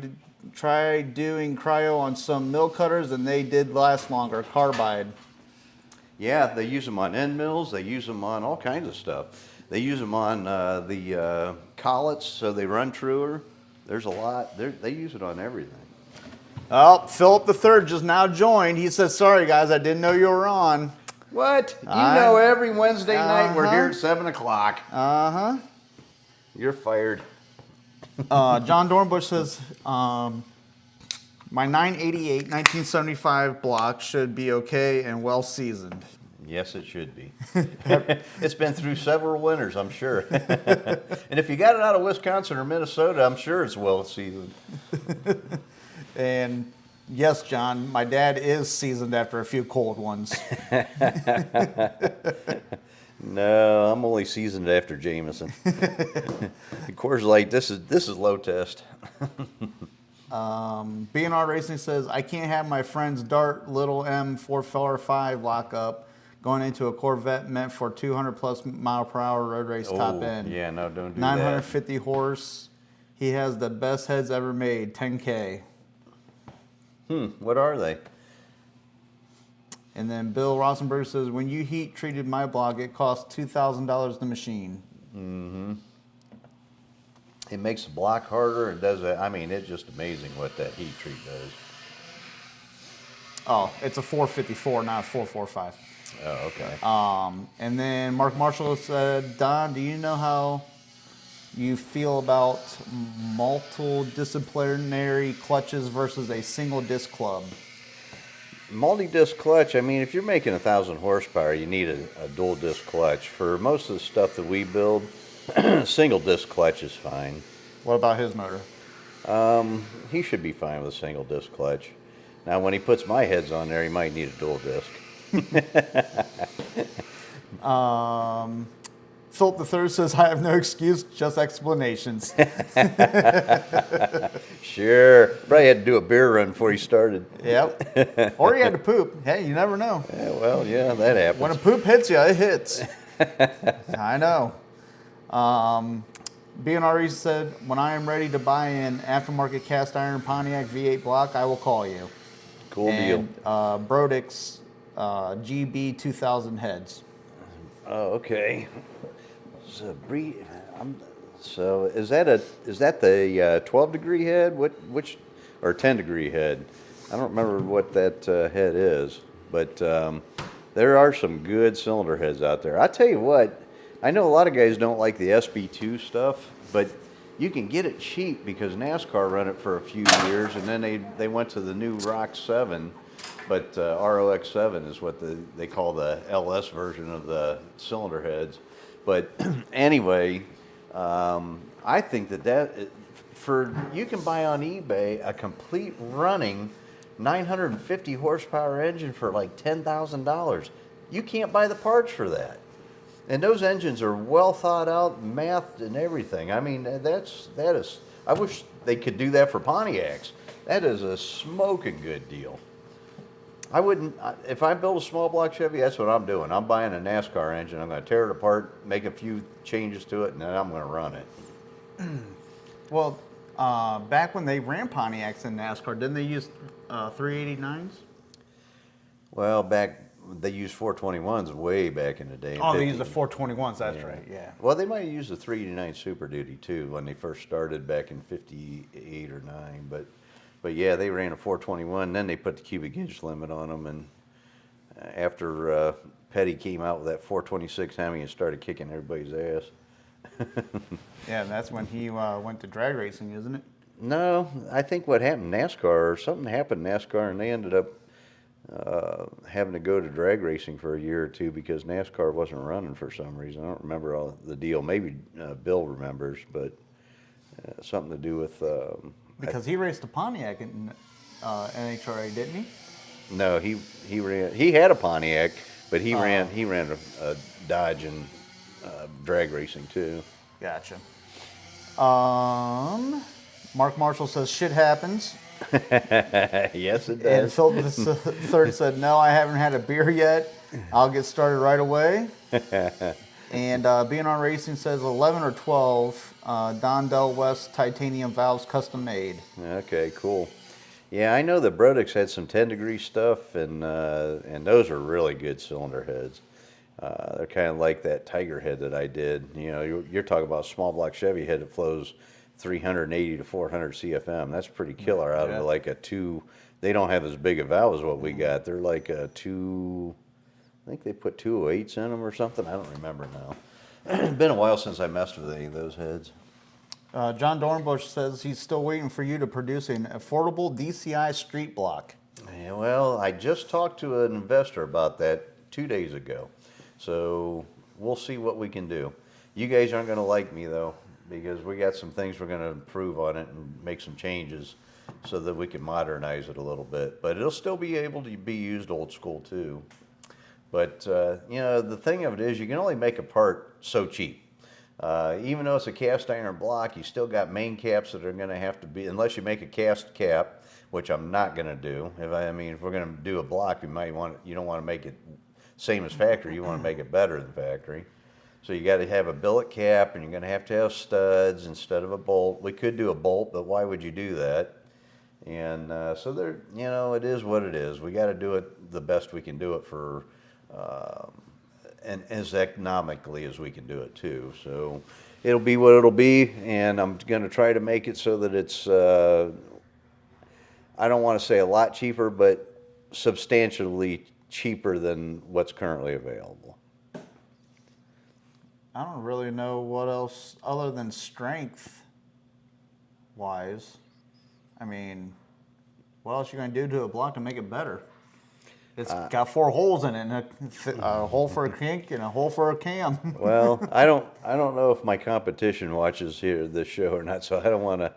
Speaker 1: doing cryo on some mill cutters, and they did last longer. Carbide.
Speaker 2: Yeah, they use them on end mills. They use them on all kinds of stuff. They use them on the collets, so they run truer. There's a lot. They use it on everything.
Speaker 1: Oh, Philip the Third just now joined. He says, "Sorry guys, I didn't know you were on."
Speaker 2: What? You know every Wednesday night we're here at 7 o'clock.
Speaker 1: Uh-huh.
Speaker 2: You're fired.
Speaker 1: John Dornbush says, my 988 1975 block should be okay and well seasoned.
Speaker 2: Yes, it should be. It's been through several winters, I'm sure. And if you got it out of Wisconsin or Minnesota, I'm sure it's well seasoned.
Speaker 1: And yes, John, my dad is seasoned after a few cold ones.
Speaker 2: No, I'm only seasoned after Jameson. Coors Light, this is low test.
Speaker 1: B&R Racing says, I can't have my friend's Dart Little M 445 lockup going into a Corvette meant for 200 plus mile per hour road race top end.
Speaker 2: Yeah, no, don't do
Speaker 1: 950 horse. He has the best heads ever made, 10K.
Speaker 2: What are they?
Speaker 1: And then Bill Rosenberg says, when you heat treated my block, it costs $2,000 the machine.
Speaker 2: Mm-hmm. It makes the block harder. It does that. I mean, it's just amazing what that heat treat does.
Speaker 1: Oh, it's a 454, not a 445.
Speaker 2: Oh, okay.
Speaker 1: And then Mark Marshall said, Don, do you know how you feel about multidisciplinary clutches versus a single disc club?
Speaker 2: Multi-disc clutch, I mean, if you're making 1,000 horsepower, you need a dual disc clutch. For most of the stuff that we build, single disc clutch is fine.
Speaker 1: What about his motor?
Speaker 2: He should be fine with a single disc clutch. Now, when he puts my heads on there, he might need a dual disc.
Speaker 1: Philip III says, I have no excuse, just explanations.
Speaker 2: Sure. Probably had to do a beer run before he started.
Speaker 1: Yep. Or he had to poop. Hey, you never know.
Speaker 2: Yeah, well, yeah, that happens.
Speaker 1: When a poop hits you, it hits. I know. BNRE said, when I am ready to buy an aftermarket cast iron Pontiac V8 block, I will call you.
Speaker 2: Cool deal.
Speaker 1: Brodix GB 2000 heads.
Speaker 2: Oh, okay. So is that the 12 degree head? Which or 10 degree head? I don't remember what that head is, but there are some good cylinder heads out there. I tell you what, I know a lot of guys don't like the SB2 stuff, but you can get it cheap because NASCAR run it for a few years, and then they went to the new ROX 7, but ROX 7 is what they call the LS version of the cylinder heads. But anyway, I think you can buy on eBay a complete running 950 horsepower engine for like $10,000. You can't buy the parts for that. And those engines are well thought out, mathed and everything. I mean, that is. I wish they could do that for Pontiacs. That is a smoking good deal. I wouldn't, if I build a small block Chevy, that's what I'm doing. I'm buying a NASCAR engine. I'm going to tear it apart, make a few changes to it, and then I'm going to run it.
Speaker 1: Well, back when they ran Pontiacs in NASCAR, didn't they use 389s?
Speaker 2: Well, they used 421s way back in the day.
Speaker 1: Oh, they used the 421s, that's right, yeah.
Speaker 2: Well, they might have used the 389 Super Duty too when they first started back in 58 or 9, but yeah, they ran a 421, then they put the cubic inch limit on them, and after Petty came out with that 426 Hemi and started kicking everybody's ass.
Speaker 1: Yeah, that's when he went to drag racing, isn't it?
Speaker 2: No, I think what happened NASCAR, something happened NASCAR, and they ended up having to go to drag racing for a year or two because NASCAR wasn't running for some reason. I don't remember all the deal. Maybe Bill remembers, but something to do with...
Speaker 1: because he raced a Pontiac in NHRA, didn't he?
Speaker 2: No, he had a Pontiac, but he ran a Dodge and drag racing too.
Speaker 1: Gotcha. Mark Marshall says shit happens.
Speaker 2: Yes, it
Speaker 1: And
Speaker 2: does.
Speaker 1: Philip III said, no, I haven't had a beer yet. I'll get started right away. And B&R Racing says 11 or 12 Don Del West titanium valves custom made.
Speaker 2: Okay, cool. Yeah, I know the Brodix had some 10 degree stuff, and those are really good cylinder heads. They're kind of like that Tiger head that I did. You know, you're talking about a small block Chevy head that flows 380 to 400 CFM. That's pretty killer out of like a 2. They don't have as big a valve as what we got. They're like a 2. I think they put 208s in them or something. I don't remember now. It's been a while since I messed with any of those heads.
Speaker 1: John Dornbush says he's still waiting for you to produce an affordable DCI street block.
Speaker 2: Yeah, well, I just talked to an investor about that 2 days ago. So we'll see what we can do. You guys aren't going to like me, though, because we got some things we're going to improve on it and make some changes so that we can modernize it a little bit. But it'll still be able to be used old school, too. But, you know, the thing of it is you can only make a part so cheap. Even though it's a cast iron block, you still got main caps that are going to have to be, unless you make a cast cap, which I'm not going to do. If we're going to do a block, you don't want to make it same as factory. You want to make it better than factory. So you got to have a billet cap, and you're going to have studs instead of a bolt. We could do a bolt, but why would you do that? And so there, you know, it is what it is. We got to do it the best we can do it for. And as economically as we can do it too. So it'll be what it'll be, and I'm going to try to make it so that it's, I don't want to say a lot cheaper, but substantially cheaper than what's currently available.
Speaker 1: I don't really know what else other than strength wise. I mean, what else you going to do to a block to make it better? It's got 4 holes in it, and a hole for a kink and a hole for a cam.
Speaker 2: Well, I don't know if my competition watches this show or not, so I don't want to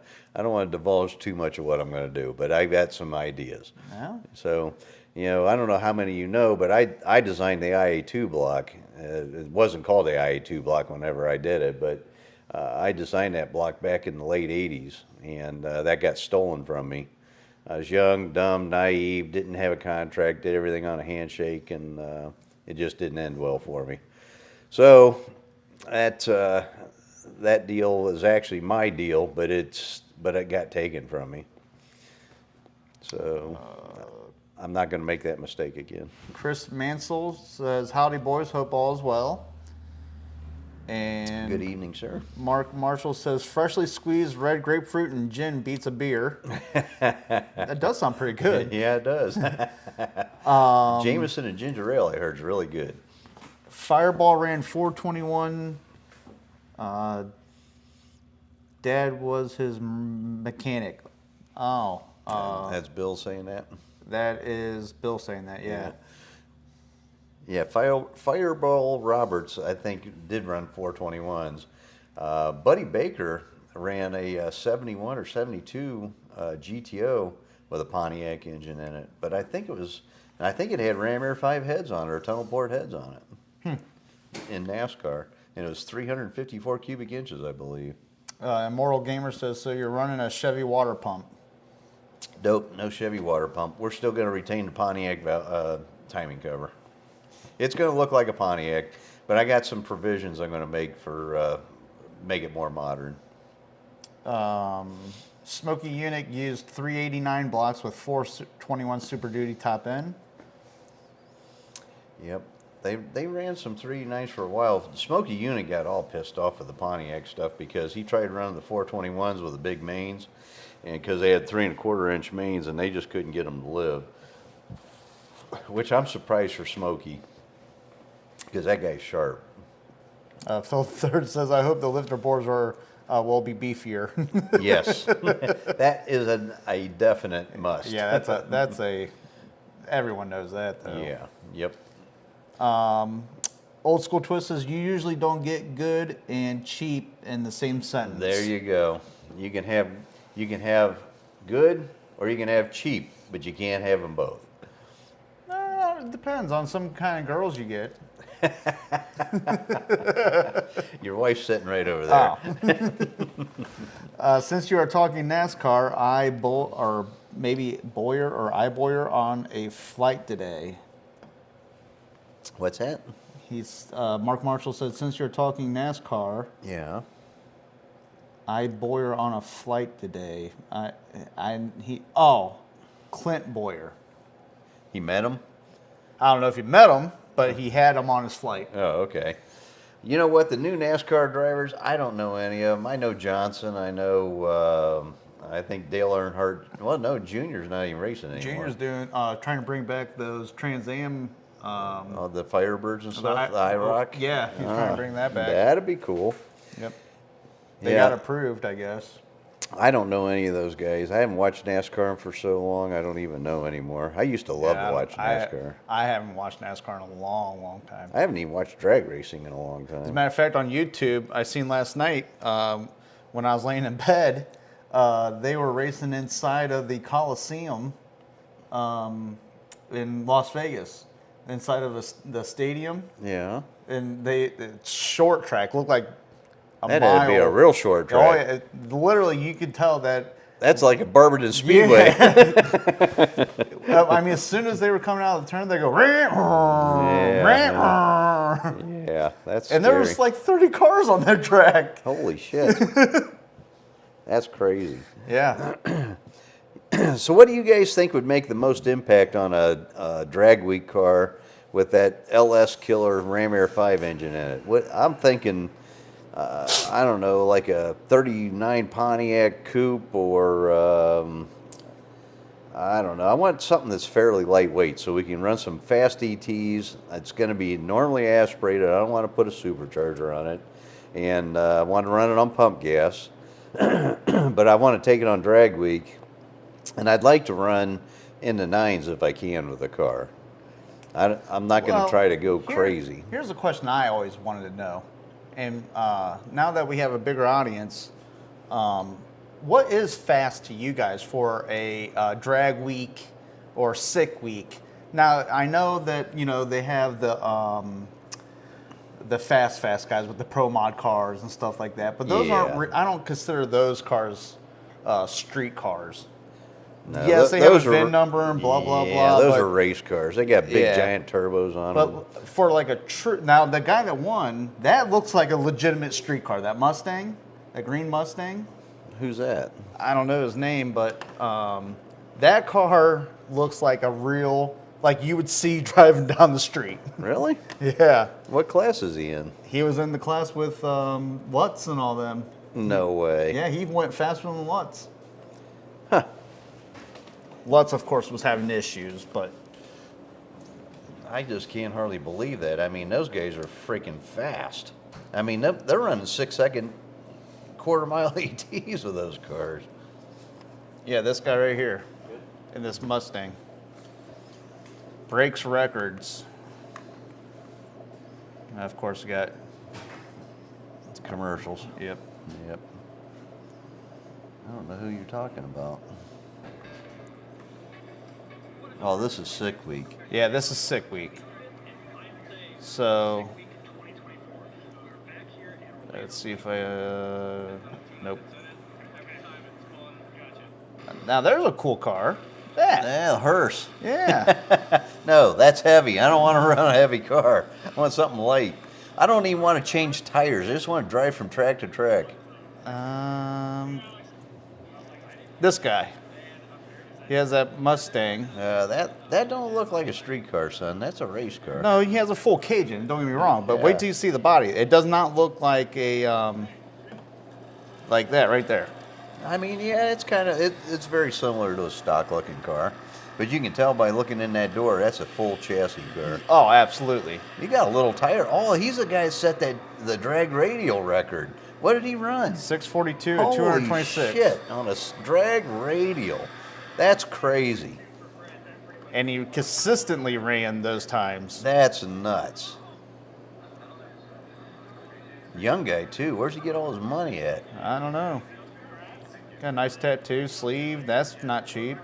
Speaker 2: divulge too much of what I'm going to do. But I've got some ideas.
Speaker 1: Yeah.
Speaker 2: So, you know, I don't know how many you know, but I designed the IA2 block. It wasn't called the IA2 block whenever I did it, but I designed that block back in the late '80s, and that got stolen from me. I was young, dumb, naive, didn't have a contract, did everything on a handshake, and it just didn't end well for me. So that deal was actually my deal, but it got taken from me. So I'm not going to make that mistake again.
Speaker 1: Chris Mansell says, "Howdy, boys. Hope all is well." And
Speaker 2: good evening, sir.
Speaker 1: Mark Marshall says, "Freshly squeezed red grapefruit and gin beats a beer." That does sound pretty good.
Speaker 2: Yeah, it does. Jameson and ginger ale, I heard, is really good.
Speaker 1: Fireball ran 421. Dad was his mechanic. Oh.
Speaker 2: That's Bill saying that?
Speaker 1: That is Bill saying that, yeah.
Speaker 2: Yeah, Fireball Roberts, I think, did run 421s. Buddy Baker ran a 71 or 72 GTO with a Pontiac engine in it. But I think it had Ram Air 5 heads on it, or tunnel board heads on it in NASCAR. And it was 354 cubic inches, I believe.
Speaker 1: Immortal Gamer says, "So you're running a Chevy water pump?"
Speaker 2: Dope, no Chevy water pump. We're still going to retain the Pontiac timing cover. It's going to look like a Pontiac, but I got some provisions I'm going to make for make it more modern.
Speaker 1: Smoky Unit used 389 blocks with 421 Super Duty top end.
Speaker 2: Yep, they ran some 389s for a while. Smoky Unit got all pissed off with the Pontiac stuff because he tried running the 421s with the big mains, and because they had 3 1/4 inch mains, and they just couldn't get them to live. Which I'm surprised for Smoky, because that guy's sharp.
Speaker 1: Phil Third says, "I hope the lifter bores will be beefier."
Speaker 2: Yes, that is a definite must.
Speaker 1: Yeah, that's a everyone knows that though.
Speaker 2: Yeah. Yep.
Speaker 1: Old School Twist says, "You usually don't get good and cheap in the same sentence."
Speaker 2: There you go. You can have good or you can have cheap, but you can't have them both.
Speaker 1: It depends on some kind of girls you get.
Speaker 2: Your wife's sitting right over there.
Speaker 1: Oh. Since you are talking NASCAR, maybe Boyer or iBoyer on a flight today.
Speaker 2: What's that?
Speaker 1: Mark Marshall said, "Since you're talking NASCAR,
Speaker 2: Yeah.
Speaker 1: Boyer on a flight today." Clint Boyer.
Speaker 2: He met him?
Speaker 1: I don't know if you met him, but he had him on his flight.
Speaker 2: Oh, okay. You know what? The new NASCAR drivers, I don't know any of them. I know Johnson. I know, I think Dale Earnhardt. Well, no, Junior's not even racing anymore.
Speaker 1: Junior's doing, trying to bring back those Trans Am.
Speaker 2: The Firebirds and stuff, the IROC.
Speaker 1: Yeah, he's trying to bring that back.
Speaker 2: That'd be cool.
Speaker 1: Yep. They got approved, I guess.
Speaker 2: I don't know any of those guys. I haven't watched NASCAR for so long, I don't even know anymore. I used to love to watch NASCAR.
Speaker 1: I haven't watched NASCAR in a long, long time.
Speaker 2: I haven't even watched drag racing in a long time.
Speaker 1: As a matter of fact, on YouTube, I seen last night when I was laying in bed, they were racing inside of the Coliseum in Las Vegas, inside of the stadium.
Speaker 2: Yeah.
Speaker 1: And it's short track, looked like a
Speaker 2: That
Speaker 1: mile.
Speaker 2: had to be a real short
Speaker 1: Oh,
Speaker 2: track.
Speaker 1: yeah, literally, you could tell that.
Speaker 2: That's like a Barberton Speedway.
Speaker 1: Yeah. I mean, as soon as they were coming out of the turn, they go,
Speaker 2: Yeah, that's
Speaker 1: and there was
Speaker 2: scary.
Speaker 1: like 30 cars on that track.
Speaker 2: Holy shit. That's crazy.
Speaker 1: Yeah.
Speaker 2: So what do you guys think would make the most impact on a drag week car with that LS Killer Ram Air 5 engine in it? What I'm thinking, I don't know, like a 39 Pontiac Coupe or I don't know. I want something that's fairly lightweight so we can run some fast ETs. It's going to be normally aspirated. I don't want to put a supercharger on it. And I want to run it on pump gas. But I want to take it on drag week. And I'd like to run in the 9s if I can with the car. I'm not going to try to go crazy.
Speaker 1: Here's a question I always wanted to know. And now that we have a bigger audience, what is fast to you guys for a drag week or sick week? Now, I know that, they have the fast guys with the Pro Mod cars and stuff like that, but those aren't, I don't consider those cars street cars.
Speaker 2: No,
Speaker 1: yes, they have a VIN number and blah, blah, blah.
Speaker 2: Yeah, those are race cars. They got big, giant turbos on them.
Speaker 1: But for like a true, now the guy that won, that looks like a legitimate street car. That Mustang, that green Mustang.
Speaker 2: Who's that?
Speaker 1: I don't know his name, but that car looks like a real, like you would see driving down the street.
Speaker 2: Really?
Speaker 1: Yeah.
Speaker 2: What class is he in?
Speaker 1: He was in the class with Lutz and all them.
Speaker 2: No way.
Speaker 1: Yeah, he went faster than Lutz.
Speaker 2: Huh.
Speaker 1: Lutz, of course, was having issues, but
Speaker 2: I just can't hardly believe that. I mean, those guys are freaking fast. I mean, they're running 6-second quarter-mile ETs with those cars.
Speaker 1: yeah, this guy right here in this Mustang breaks records. And of course, we got
Speaker 2: It's commercials.
Speaker 1: Yep.
Speaker 2: Yep. I don't know who you're talking about. Oh, this is sick week.
Speaker 1: Yeah, this is sick week. So let's see if I nope. Now there's a cool car. That.
Speaker 2: Yeah, a hearse.
Speaker 1: Yeah.
Speaker 2: No, that's heavy. I don't want to run a heavy car. I want something light. I don't even want to change tires. I just want to drive from track to track.
Speaker 1: This guy. He has that Mustang.
Speaker 2: That don't look like a street car, son. That's a race car.
Speaker 1: No, he has a full cage in it, don't get me wrong, but wait till you see the body. It does not look like a like that right there.
Speaker 2: I mean, yeah, it's kind of it's very similar to a stock looking car, but you can tell by looking in that door that's a full chassis car.
Speaker 1: Oh, absolutely.
Speaker 2: You got a little tire. Oh, he's the guy that set the drag radial record. What did he run?
Speaker 1: 642 at
Speaker 2: Holy
Speaker 1: 226.
Speaker 2: shit, on a drag radial. That's crazy.
Speaker 1: And he consistently ran those times.
Speaker 2: That's nuts. Young guy too. Where's he get all his money at?
Speaker 1: I don't know. Got a nice tattoo, sleeve. That's not cheap.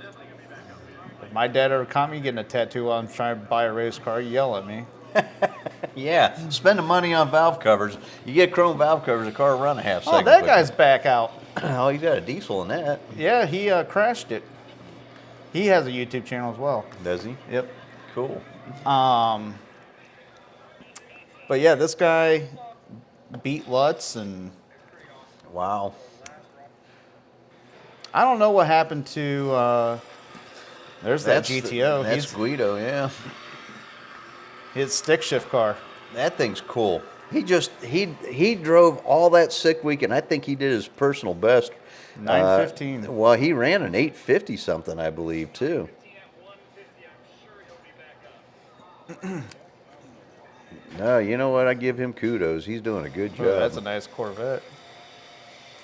Speaker 1: If my dad ever caught me getting a tattoo while I'm trying to buy a race car, he'd yell at me.
Speaker 2: Yeah, spending money on valve covers. You get chrome valve covers, the car will run a half second.
Speaker 1: Oh, that
Speaker 2: quicker.
Speaker 1: guy's back out.
Speaker 2: Oh, you got a diesel in that.
Speaker 1: Yeah, he crashed it. He has a YouTube channel as well.
Speaker 2: Does he?
Speaker 1: Yep.
Speaker 2: Cool.
Speaker 1: But yeah, this guy beat Lutz, and
Speaker 2: Wow.
Speaker 1: I don't know what happened to. There's that GTO.
Speaker 2: That's Guido, yeah.
Speaker 1: His stick shift car.
Speaker 2: That thing's cool. He drove all that sick week, and I think he did his personal best.
Speaker 1: 9:15.
Speaker 2: Well, he ran an 8:50 something, I believe, too. No, you know what? I give him kudos. He's doing a good job.
Speaker 1: Oh, that's a nice Corvette.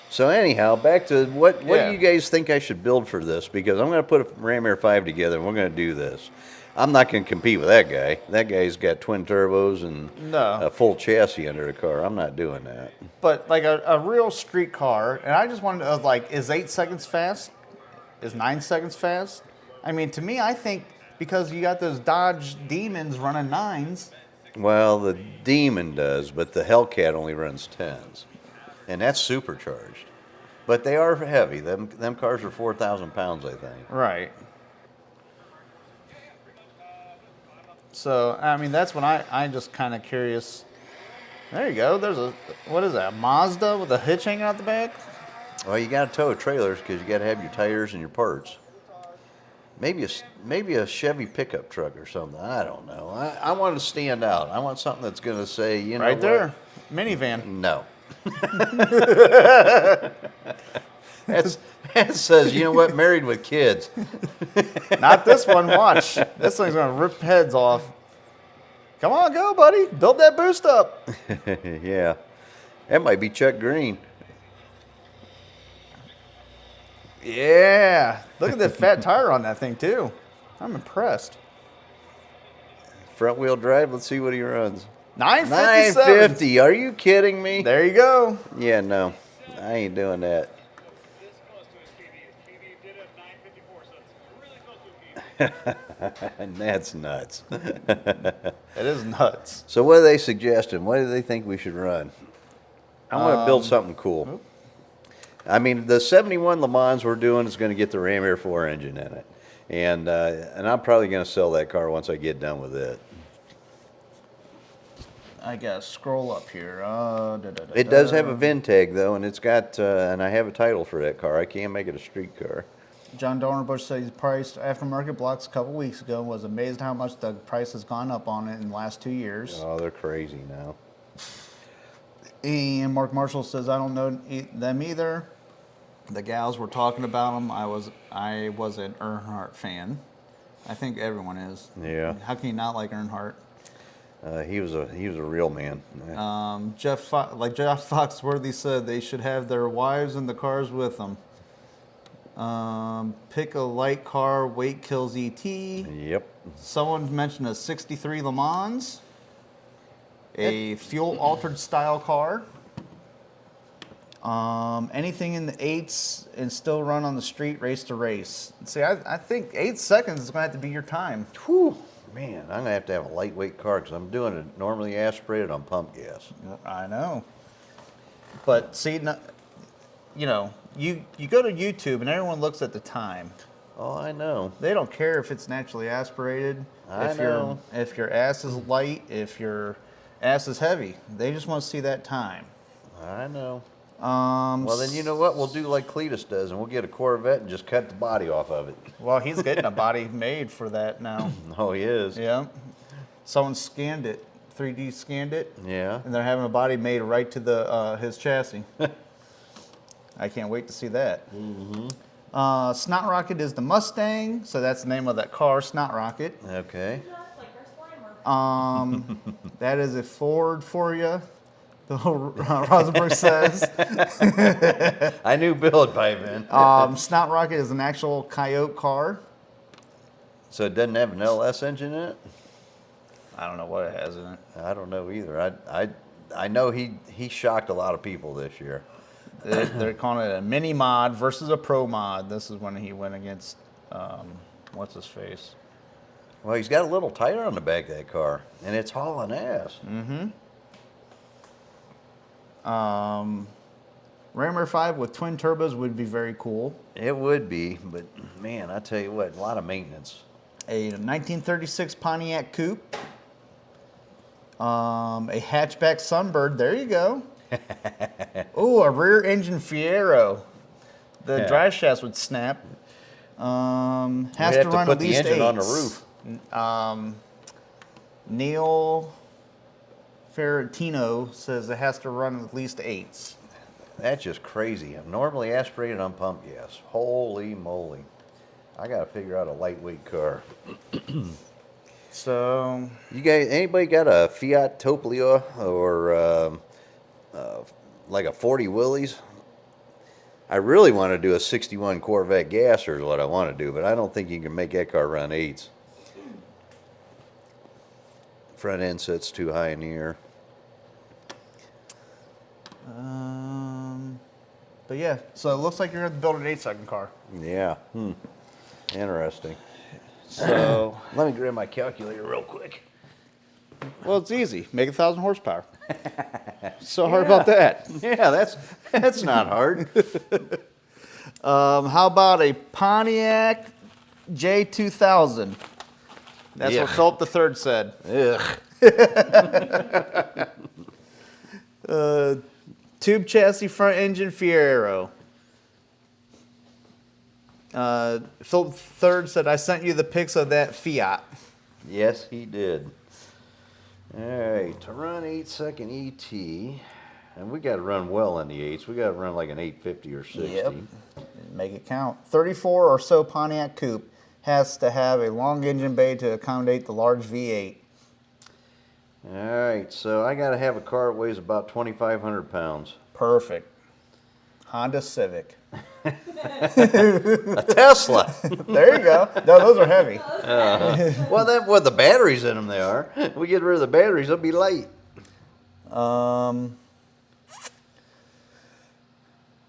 Speaker 2: So anyhow, back to what
Speaker 1: Yeah.
Speaker 2: do you guys think I should build for this? Because I'm going to put a Ram Air 5 together, and we're going to do this. I'm not going to compete with that guy. That guy's got twin turbos and
Speaker 1: No.
Speaker 2: a full chassis under the car. I'm not doing that.
Speaker 1: But like a real street car, and I just wanted to like, is 8 seconds fast? Is 9 seconds fast? I mean, to me, I think because you got those Dodge Demons running 9s.
Speaker 2: Well, the Demon does, but the Hellcat only runs 10s. And that's supercharged. But they are heavy. Them cars are 4,000 pounds, I think.
Speaker 1: Right. So, I mean, that's when I just kind of curious. There you go. There's what is that, a Mazda with a hitch hanging out the back?
Speaker 2: Well, you got to tow trailers because you got to have your tires and your parts. Maybe a Chevy pickup truck or something. I don't know. I want to stand out. I want something that's going to say, you know,
Speaker 1: Right
Speaker 2: what?
Speaker 1: there. Minivan.
Speaker 2: No. That says, you know what, married with kids.
Speaker 1: Not this one. Watch. This thing's going to rip heads off. Come on, go, buddy. Build that boost up.
Speaker 2: Yeah. That might be Chuck Green.
Speaker 1: Yeah. Look at the fat tire on that thing, too. I'm impressed.
Speaker 2: Front wheel drive, let's see what he runs.
Speaker 1: 957.
Speaker 2: 950. Are you kidding me?
Speaker 1: There you go.
Speaker 2: Yeah, no. I ain't doing that. And that's nuts.
Speaker 1: It is nuts.
Speaker 2: So what are they suggesting? What do they think we should run? I want to build something cool. I mean, the 71 Le Mans we're doing is going to get the Ram Air 4 engine in it. And I'm probably going to sell that car once I get done with it.
Speaker 1: I gotta scroll up here.
Speaker 2: It does have a VIN tag, though, and it's got, and I have a title for that car. I can't make it a street car.
Speaker 1: John Dornerbush said he priced aftermarket blocks a couple weeks ago. Was amazed how much the price has gone up on it in the last 2 years.
Speaker 2: Oh, they're crazy now.
Speaker 1: And Mark Marshall says I don't know them either. The gals were talking about them. I was an Earnhardt fan. I think everyone is.
Speaker 2: Yeah.
Speaker 1: How can you not like Earnhardt?
Speaker 2: He was a real man.
Speaker 1: Jeff Foxworthy said they should have their wives in the cars with them. Pick a light car, weight kills ET.
Speaker 2: Yep.
Speaker 1: Someone mentioned a 63 Le Mans, a fuel altered style car. Anything in the 8s and still run on the street race to race. See, I think 8 seconds is going to have to be your time.
Speaker 2: Whew. Man, I'm going to have a lightweight car because I'm doing it normally aspirated on pump gas.
Speaker 1: I know. But see, you know, you go to YouTube and everyone looks at the time.
Speaker 2: Oh, I know.
Speaker 1: They don't care if it's naturally aspirated,
Speaker 2: I know.
Speaker 1: if your ass is light, if your ass is heavy. They just want to see that time.
Speaker 2: I know. Well, then you know what? We'll do like Cletus does, and we'll get a Corvette and just cut the body off of it.
Speaker 1: Well, he's getting a body made for that now.
Speaker 2: Oh, he is?
Speaker 1: Yeah. Someone scanned it, 3D scanned it.
Speaker 2: Yeah.
Speaker 1: And they're having a body made right to the his chassis. I can't wait to see that. Mm-hmm. Snot Rocket is the Mustang, so that's the name of that car, Snot Rocket.
Speaker 2: Okay.
Speaker 1: That is a Ford for you. Rosenberg says.
Speaker 2: I knew Bill would pipe in.
Speaker 1: Snot Rocket is an actual Coyote car.
Speaker 2: So it doesn't have an LS engine in it?
Speaker 1: I don't know what it has in it.
Speaker 2: I don't know either. I know he shocked a lot of people this year.
Speaker 1: They're calling it a mini mod versus a pro mod. This is when he went against, what's his face?
Speaker 2: Well, he's got a little tire on the back of that car, and it's hauling ass.
Speaker 1: Mm-hmm. Ram Air 5 with twin turbos would be very cool.
Speaker 2: It would be, but man, I tell you what, a lot of maintenance.
Speaker 1: A 1936 Pontiac Coupe. A hatchback Sunbird. There you go. Ooh, a rear engine Fiero. The drive shafts would snap. Has to run
Speaker 2: put
Speaker 1: at least
Speaker 2: the engine
Speaker 1: 8s.
Speaker 2: on the roof.
Speaker 1: Neil Ferrantino says it has to run at least 8s.
Speaker 2: That's just crazy. Normally aspirated on pump gas. Holy moly. I got to figure out a lightweight car.
Speaker 1: So,
Speaker 2: You guys, anybody got a Fiat Toplia or like a 40 Willys? I really want to do a 61 Corvette Gasser is what I want to do, but I don't think you can make that car run 8s. Front end sits too high in the air.
Speaker 1: but yeah, so it looks like you're going to build an 8-second car.
Speaker 2: Yeah. Interesting.
Speaker 1: So,
Speaker 2: Let me grab my calculator real quick.
Speaker 1: well, it's easy. Make 1,000 horsepower. So hard about that.
Speaker 2: Yeah, that's not hard.
Speaker 1: How about a Pontiac J2000? That's
Speaker 2: Yeah.
Speaker 1: what Philip III said.
Speaker 2: Ugh.
Speaker 1: Tube chassis, front engine, Fiero. Philip III said, I sent you the pics of that Fiat.
Speaker 2: Yes, he did. All right, to run 8-second ET, and we got to run well in the 8s. We got to run like an 850 or 60.
Speaker 1: Yep. Make it count. 34 or so Pontiac Coupe has to have a long engine bay to accommodate the large V8.
Speaker 2: All right, so I got to have a car that weighs about 2,500 pounds.
Speaker 1: Perfect. Honda Civic.
Speaker 2: A Tesla.
Speaker 1: There you go. No, those are heavy.
Speaker 2: Well, with the batteries in them, they are. We get rid of the batteries, they'll be light.
Speaker 1: Well,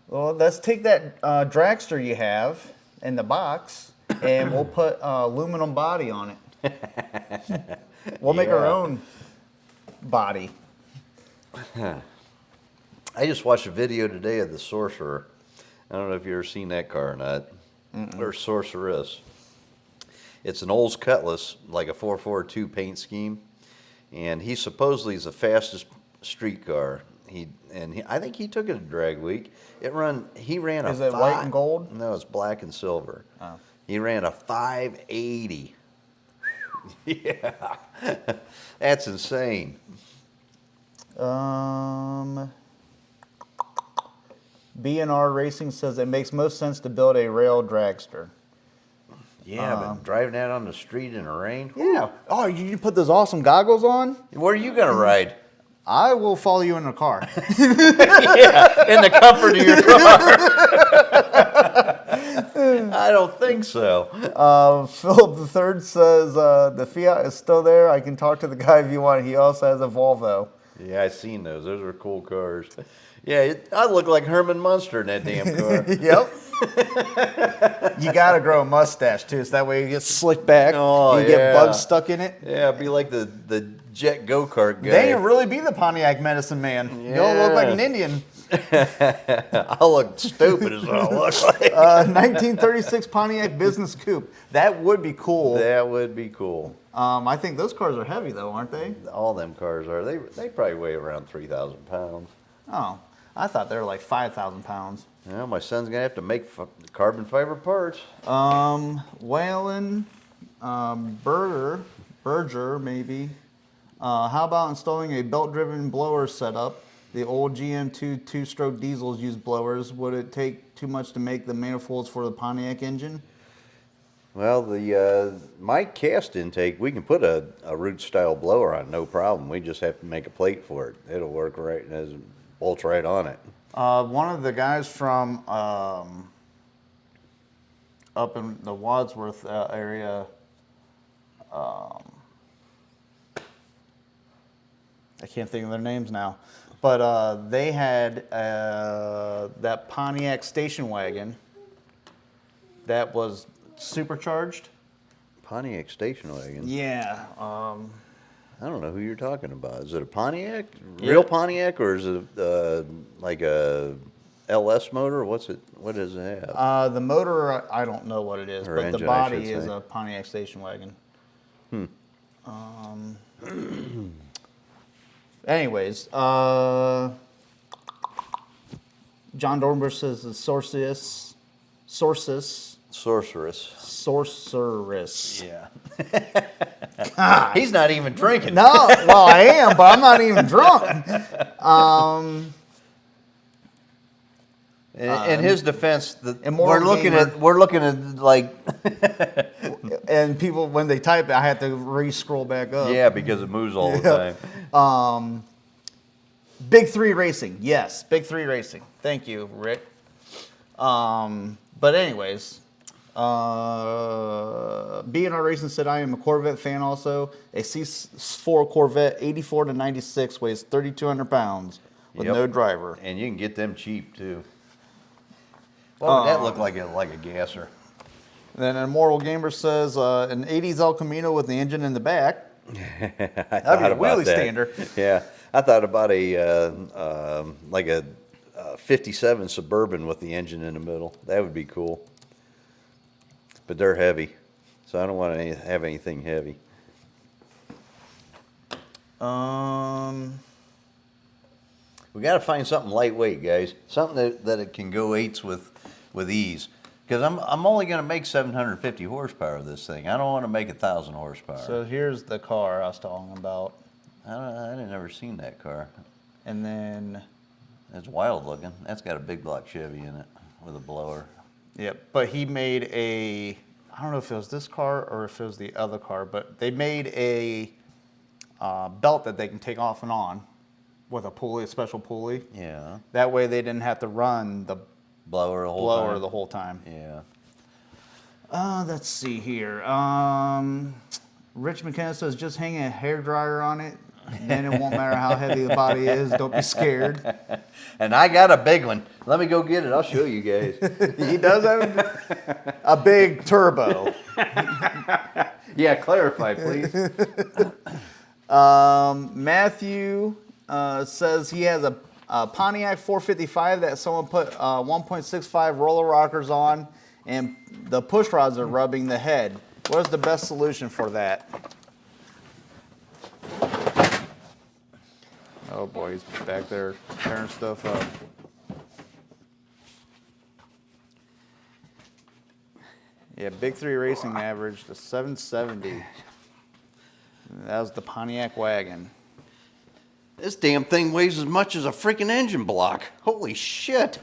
Speaker 1: let's take that dragster you have in the box, and we'll put aluminum body on it. We'll make our
Speaker 2: Yeah.
Speaker 1: own body.
Speaker 2: I just watched a video today of the Sorcerer. I don't know if you've ever seen that car or not. Or Sorceress. It's an Olds Cutlass, like a 442 paint scheme. And he supposedly is the fastest street car. I think he took it to drag week. He ran a
Speaker 1: Is it white and gold?
Speaker 2: No, it's black and silver.
Speaker 1: Oh.
Speaker 2: He ran a 580. Yeah. That's insane.
Speaker 1: B&R Racing says it makes most sense to build a rail dragster.
Speaker 2: Yeah, but driving that on the street in the rain.
Speaker 1: Yeah. Oh, you put those awesome goggles on?
Speaker 2: Where are you going to ride?
Speaker 1: I will follow you in the car.
Speaker 2: Yeah, in the comfort of your car. I don't think so.
Speaker 1: Philip III says the Fiat is still there. I can talk to the guy if you want. He also has a Volvo.
Speaker 2: Yeah, I've seen those. Those are cool cars. Yeah, I look like Herman Munster in that damn car.
Speaker 1: Yep. You got to grow a mustache, too, so that way you get slicked back.
Speaker 2: Oh,
Speaker 1: you get
Speaker 2: yeah.
Speaker 1: bugs stuck in it.
Speaker 2: Yeah, be like the jet go-kart guy.
Speaker 1: Then you really be the Pontiac medicine man. You don't look like an Indian.
Speaker 2: I'll look stupid is what I look like.
Speaker 1: 1936 Pontiac Business Coupe. That would be cool.
Speaker 2: That would be cool.
Speaker 1: I think those cars are heavy, though, aren't they?
Speaker 2: All them cars are. They probably weigh around 3,000 pounds.
Speaker 1: Oh, I thought they were like 5,000 pounds.
Speaker 2: Well, my son's going to have to make carbon fiber parts.
Speaker 1: Whalen, Berger, maybe. How about installing a belt-driven blower setup? The old GM2 two-stroke diesels use blowers. Would it take too much to make the manifolds for the Pontiac engine?
Speaker 2: Well, my cast intake, we can put a root-style blower on, no problem. We just have to make a plate for it. It'll work right, it bolts right on it.
Speaker 1: One of the guys from up in the Wadsworth area, I can't think of their names now, but they had that Pontiac station wagon that was supercharged.
Speaker 2: Pontiac station wagon?
Speaker 1: Yeah.
Speaker 2: I don't know who you're talking about. Is it a Pontiac?
Speaker 1: Yeah.
Speaker 2: Real Pontiac, or is it like a LS motor? What does it have?
Speaker 1: The motor, I don't know what it is,
Speaker 2: Or
Speaker 1: but
Speaker 2: engine,
Speaker 1: the
Speaker 2: I
Speaker 1: body
Speaker 2: should
Speaker 1: is
Speaker 2: say.
Speaker 1: a Pontiac station wagon. Anyways, John Dornbush says the Sorceress.
Speaker 2: Sorceress.
Speaker 1: Sorceress.
Speaker 2: Yeah. He's not even drinking.
Speaker 1: No, well, I am, but I'm not even drunk.
Speaker 2: In his defense,
Speaker 1: Immortal
Speaker 2: we're looking at like
Speaker 1: and people, when they type it, I have to re-scroll back up.
Speaker 2: yeah, because it moves all the time.
Speaker 1: Big Three Racing, yes, Big Three Racing. Thank you, Rick. But anyways, B&R Racing said, I am a Corvette fan also. A C4 Corvette, 84 to 96, weighs 3,200 pounds with no driver.
Speaker 2: And you can get them cheap too. What would that look like a gasser?
Speaker 1: Then Immortal Gamer says, an 80s El Camino with the engine in the back.
Speaker 2: That'd
Speaker 1: be a wheelie stander.
Speaker 2: Yeah, I thought about a 57 Suburban with the engine in the middle. That would be cool. But they're heavy, so I don't want to have anything heavy. We got to find something lightweight, guys. Something that it can go eights with ease. Because I'm only going to make 750 horsepower of this thing. I don't want to make 1,000 horsepower.
Speaker 1: So here's the car I was talking about.
Speaker 2: I didn't never seen that car.
Speaker 1: And then,
Speaker 2: It's wild looking. That's got a big block Chevy in it with a blower.
Speaker 1: yep, but he made I don't know if it was this car or if it was the other car, but they made a belt that they can take off and on with a pulley, a special pulley.
Speaker 2: Yeah.
Speaker 1: That way they didn't have to run the
Speaker 2: Blower
Speaker 1: the whole time.
Speaker 2: Yeah.
Speaker 1: Let's see here. Rich McKenna says, just hang a hairdryer on it, then it won't matter how heavy the body is. Don't be scared.
Speaker 2: And I got a big one. Let me go get it. I'll show you guys.
Speaker 1: He does have a big turbo.
Speaker 2: Yeah, clarify, please.
Speaker 1: Matthew says he has a Pontiac 455 that someone put 1.65 roller rockers on, and the push rods are rubbing the head. What is the best solution for that? Oh boy, he's back there tearing stuff up. Yeah, Big Three Racing averaged a 770. That was the Pontiac wagon.
Speaker 2: This damn thing weighs as much as a freaking engine block. Holy shit.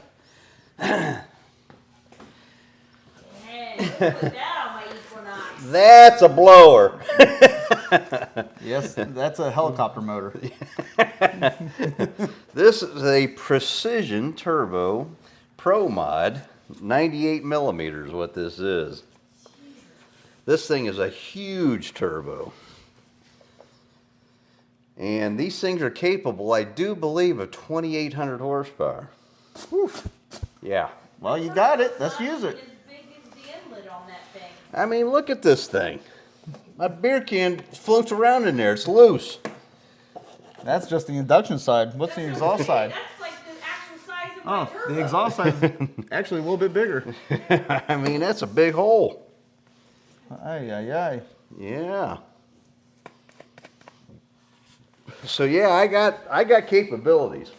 Speaker 3: Hey, put that on my Equinox.
Speaker 2: That's a blower.
Speaker 1: Yes, that's a helicopter motor.
Speaker 2: This is a Precision Turbo Pro Mod, 98 millimeters what this is. This thing is a huge turbo. And these things are capable, I do believe, of 2,800 horsepower. Whew. Yeah.
Speaker 1: Well, you got it. Let's use it.
Speaker 3: As big as the inlet on that thing.
Speaker 2: I mean, look at this thing. My beer can floats around in there. It's loose.
Speaker 1: That's just the induction side. What's the exhaust side?
Speaker 3: That's like the actual size of my
Speaker 1: Oh,
Speaker 3: turbo.
Speaker 1: the exhaust side is actually a little bit bigger.
Speaker 2: I mean, that's a big hole.
Speaker 1: Ay, ay, ay.
Speaker 2: Yeah. So yeah, I got capabilities.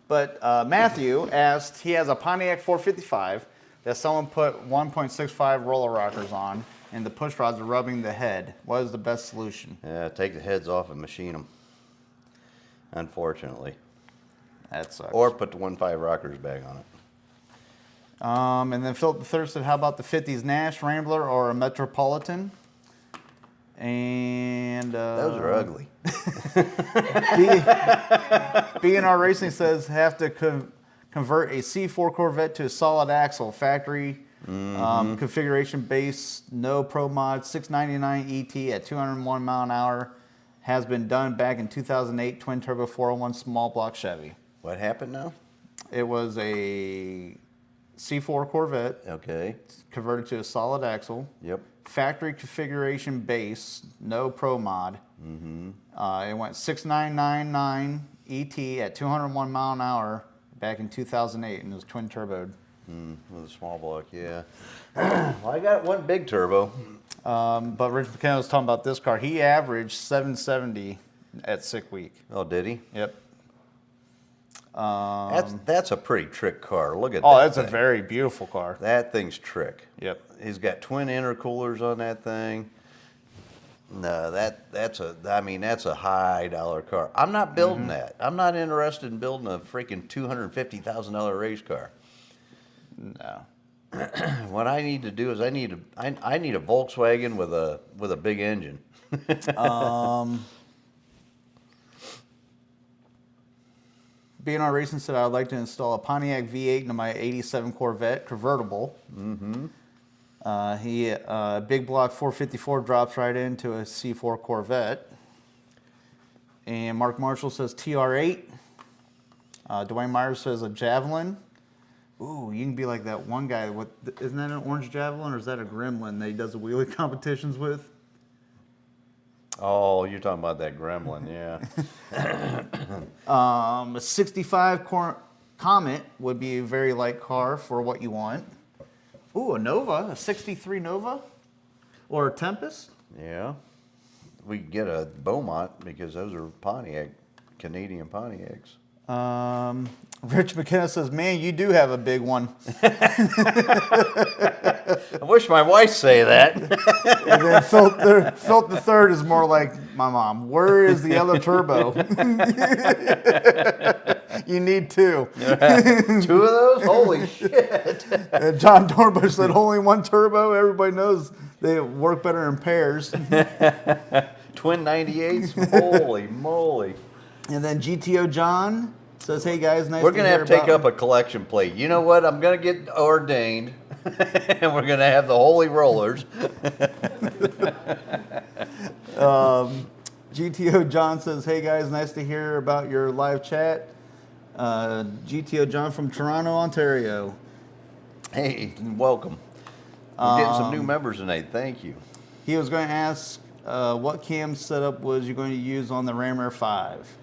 Speaker 1: But Matthew asked, he has a Pontiac 455 that someone put 1.65 roller rockers on, and the push rods are rubbing the head. What is the best solution?
Speaker 2: Yeah, take the heads off and machine them. Unfortunately.
Speaker 1: That sucks.
Speaker 2: Or put the 1.5 rockers back on it.
Speaker 1: And then Philip III said, how about the 50s Nash Rambler or a Metropolitan? And
Speaker 2: Those are ugly.
Speaker 1: B&R Racing says have to convert a C4 Corvette to a solid axle factory configuration base, no pro mod, 699 ET at 201 mile an hour. Has been done back in 2008, twin turbo 401 small block Chevy.
Speaker 2: What happened now?
Speaker 1: It was a C4 Corvette
Speaker 2: Okay.
Speaker 1: converted to a solid axle.
Speaker 2: Yep.
Speaker 1: Factory configuration base, no pro mod. It went 6999 ET at 201 mile an hour back in 2008, and it was twin turboed.
Speaker 2: With a small block, yeah. Well, I got one big turbo.
Speaker 1: But Rich McKenna was talking about this car. He averaged 770 at sick week.
Speaker 2: Oh, did he?
Speaker 1: Yep.
Speaker 2: That's a pretty trick car. Look at that.
Speaker 1: Oh, that's
Speaker 2: thing.
Speaker 1: a very beautiful car.
Speaker 2: That thing's trick.
Speaker 1: Yep.
Speaker 2: He's got twin intercoolers on that thing. No, that's a high dollar car. I'm not building that. I'm not interested in building a freaking $250,000 race car.
Speaker 1: No.
Speaker 2: What I need to do is I need a Volkswagen with a big engine.
Speaker 1: BNR Racing said I would like to install a Pontiac V8 into my 87 Corvette convertible. Big block 454 drops right into a C4 Corvette. And Mark Marshall says TR8. Dwayne Myers says a Javelin. Ooh, you can be like that one guy with, isn't that an orange Javelin or is that a Gremlin that he does the wheelie competitions with?
Speaker 2: Oh, you're talking about that Gremlin, yeah.
Speaker 1: A 65 Comet would be a very light car for what you want. Ooh, a Nova, a 63 Nova or a Tempest.
Speaker 2: Yeah. We could get a Beaumont because those are Canadian Pontiacs.
Speaker 1: Rich McKenna says, man, you do have a big one.
Speaker 2: I wish my wife say that.
Speaker 1: And then Phil the third is more like my mom. Where is the other turbo? You need two.
Speaker 2: Two of those? Holy shit.
Speaker 1: And John Dorbush said only one turbo. Everybody knows they work better in pairs.
Speaker 2: Twin 98s? Holy moly.
Speaker 1: And then GTO John says, hey guys, nice
Speaker 2: We're
Speaker 1: to
Speaker 2: going to
Speaker 1: hear
Speaker 2: have to take
Speaker 1: about-
Speaker 2: up a collection plate. You know what? I'm going to get ordained. And we're going to have the holy rollers.
Speaker 1: GTO John says, hey guys, nice to hear about your live chat. GTO John from Toronto, Ontario.
Speaker 2: Hey, welcome. We're getting some new members tonight. Thank you.
Speaker 1: He was going to ask what cam setup was you going to use on the Ram Air 5?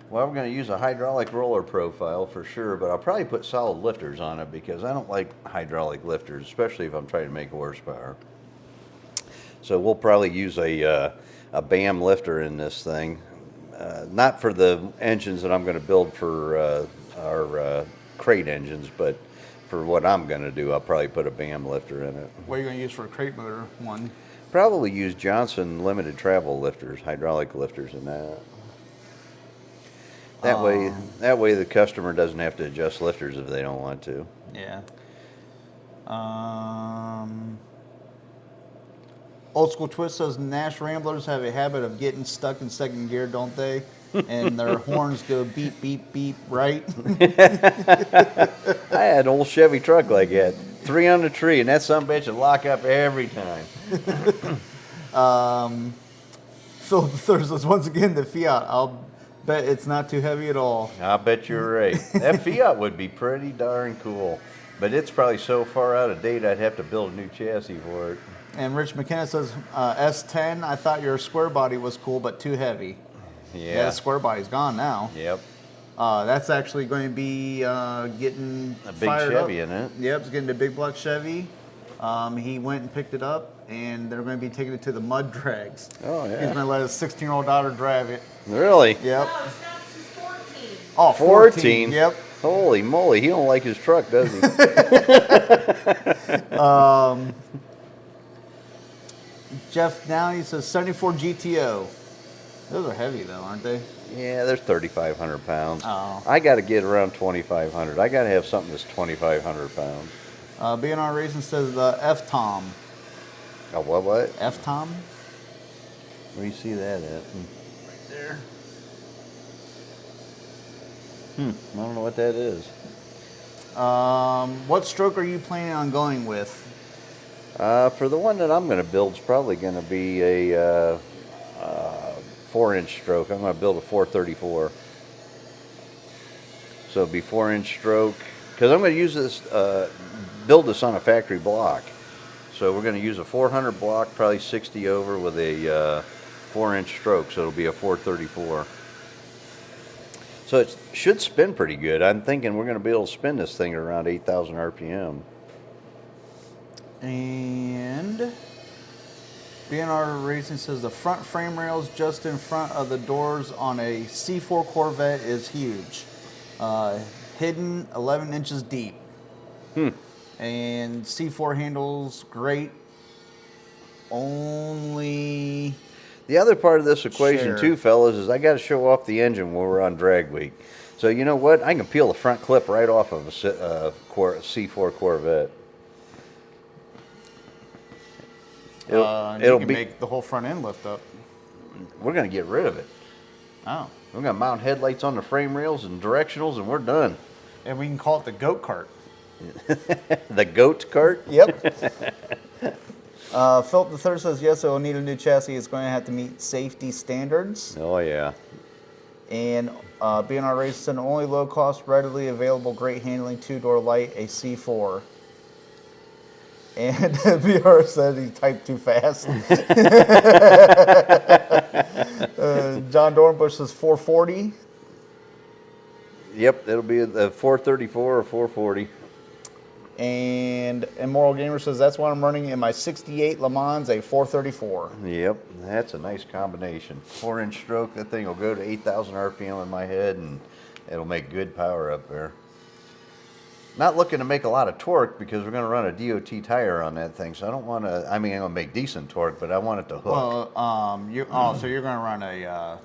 Speaker 2: Well, we're going to use a hydraulic roller profile for sure, but I'll probably put solid lifters on it because I don't like hydraulic lifters, especially if I'm trying to make horsepower. So we'll probably use a BAM lifter in this thing. Not for the engines that I'm going to build for our crate engines, but for what I'm going to do, I'll probably put a BAM lifter in it.
Speaker 1: What are you going to use for a crate motor one?
Speaker 2: Probably use Johnson limited travel lifters, hydraulic lifters in that. That way the customer doesn't have to adjust lifters if they don't want to.
Speaker 1: Yeah. Old School Twist says Nash Ramblers have a habit of getting stuck in second gear, don't they? And their horns go beep, beep, beep, right?
Speaker 2: I had an old Chevy truck like that. 3 on the tree, and that sumbitch would lock up every time.
Speaker 1: Philip III says, once again, the Fiat. I'll bet it's not too heavy at all.
Speaker 2: I bet you're right. That Fiat would be pretty darn cool, but it's probably so far out of date I'd have to build a new chassis for it.
Speaker 1: And Rich McKenna says, S10, I thought your square body was cool, but too heavy.
Speaker 2: Yeah.
Speaker 1: The square body's gone now.
Speaker 2: Yep.
Speaker 1: That's actually going to be getting
Speaker 2: A big
Speaker 1: fired
Speaker 2: Chevy
Speaker 1: up.
Speaker 2: in it.
Speaker 1: Yep, it's getting a big block Chevy. He went and picked it up, and they're going to be taking it to the mud drags.
Speaker 2: Oh, yeah.
Speaker 1: He's going to let his 16-year-old daughter drive it. Yep.
Speaker 2: Really?
Speaker 3: No, it's not, she's 14.
Speaker 1: Oh, 14. Yep.
Speaker 2: Holy moly, he don't like his truck, does he?
Speaker 1: Jeff Downey says 74 GTO. Those are heavy though, aren't they?
Speaker 2: Yeah, they're 3,500 pounds.
Speaker 1: Oh.
Speaker 2: I got to get around 2,500. I got to have something that's 2,500 pounds.
Speaker 1: BNR Racing says the F-Tom.
Speaker 2: Oh, what?
Speaker 1: F-Tom?
Speaker 2: Where do you see that at?
Speaker 1: Right there.
Speaker 2: I don't know what that is.
Speaker 1: What stroke are you planning on going with?
Speaker 2: For the one that I'm going to build, it's probably going to be a 4-inch stroke. I'm going to build a 434. So it'll be 4-inch stroke. Because I'm going to use this, build this on a factory block. So we're going to use a 400 block, probably 60 over with a 4-inch stroke. So it'll be a 434. So it should spin pretty good. I'm thinking we're going to be able to spin this thing at around 8,000 RPM.
Speaker 1: And BNR Racing says the front frame rails just in front of the doors on a C4 Corvette is huge. Hidden 11 inches deep. And C4 handles great. Only
Speaker 2: The other part of this equation
Speaker 1: Share.
Speaker 2: too, fellas, is I got to show off the engine when we're on drag week. So you know what? I can peel the front clip right off of a C4 Corvette.
Speaker 1: you can make the whole front end lift up.
Speaker 2: We're going to get rid of it.
Speaker 1: Oh.
Speaker 2: We're going to mount headlights on the frame rails and directionals, and we're done.
Speaker 1: And we can call it the goat cart.
Speaker 2: The goat cart?
Speaker 1: Yep. Philip III says, yes, it will need a new chassis. It's going to have to meet safety standards.
Speaker 2: Oh, yeah.
Speaker 1: And B&R Race said, only low cost, readily available, great handling, two-door light, a C4. And BR said he typed too fast. John Dornbush says 440.
Speaker 2: Yep, it'll be a 434 or 440.
Speaker 1: And Immoral Gamer says, that's why I'm running in my 68 Le Mans, a 434.
Speaker 2: Yep, that's a nice combination. 4-inch stroke, that thing will go to 8,000 RPM in my head, and it'll make good power up there. Not looking to make a lot of torque because we're going to run a DOT tire on that thing, so I don't want to, I mean, I'm going to make decent torque, but I want it to hook.
Speaker 1: Well, so you're going to run a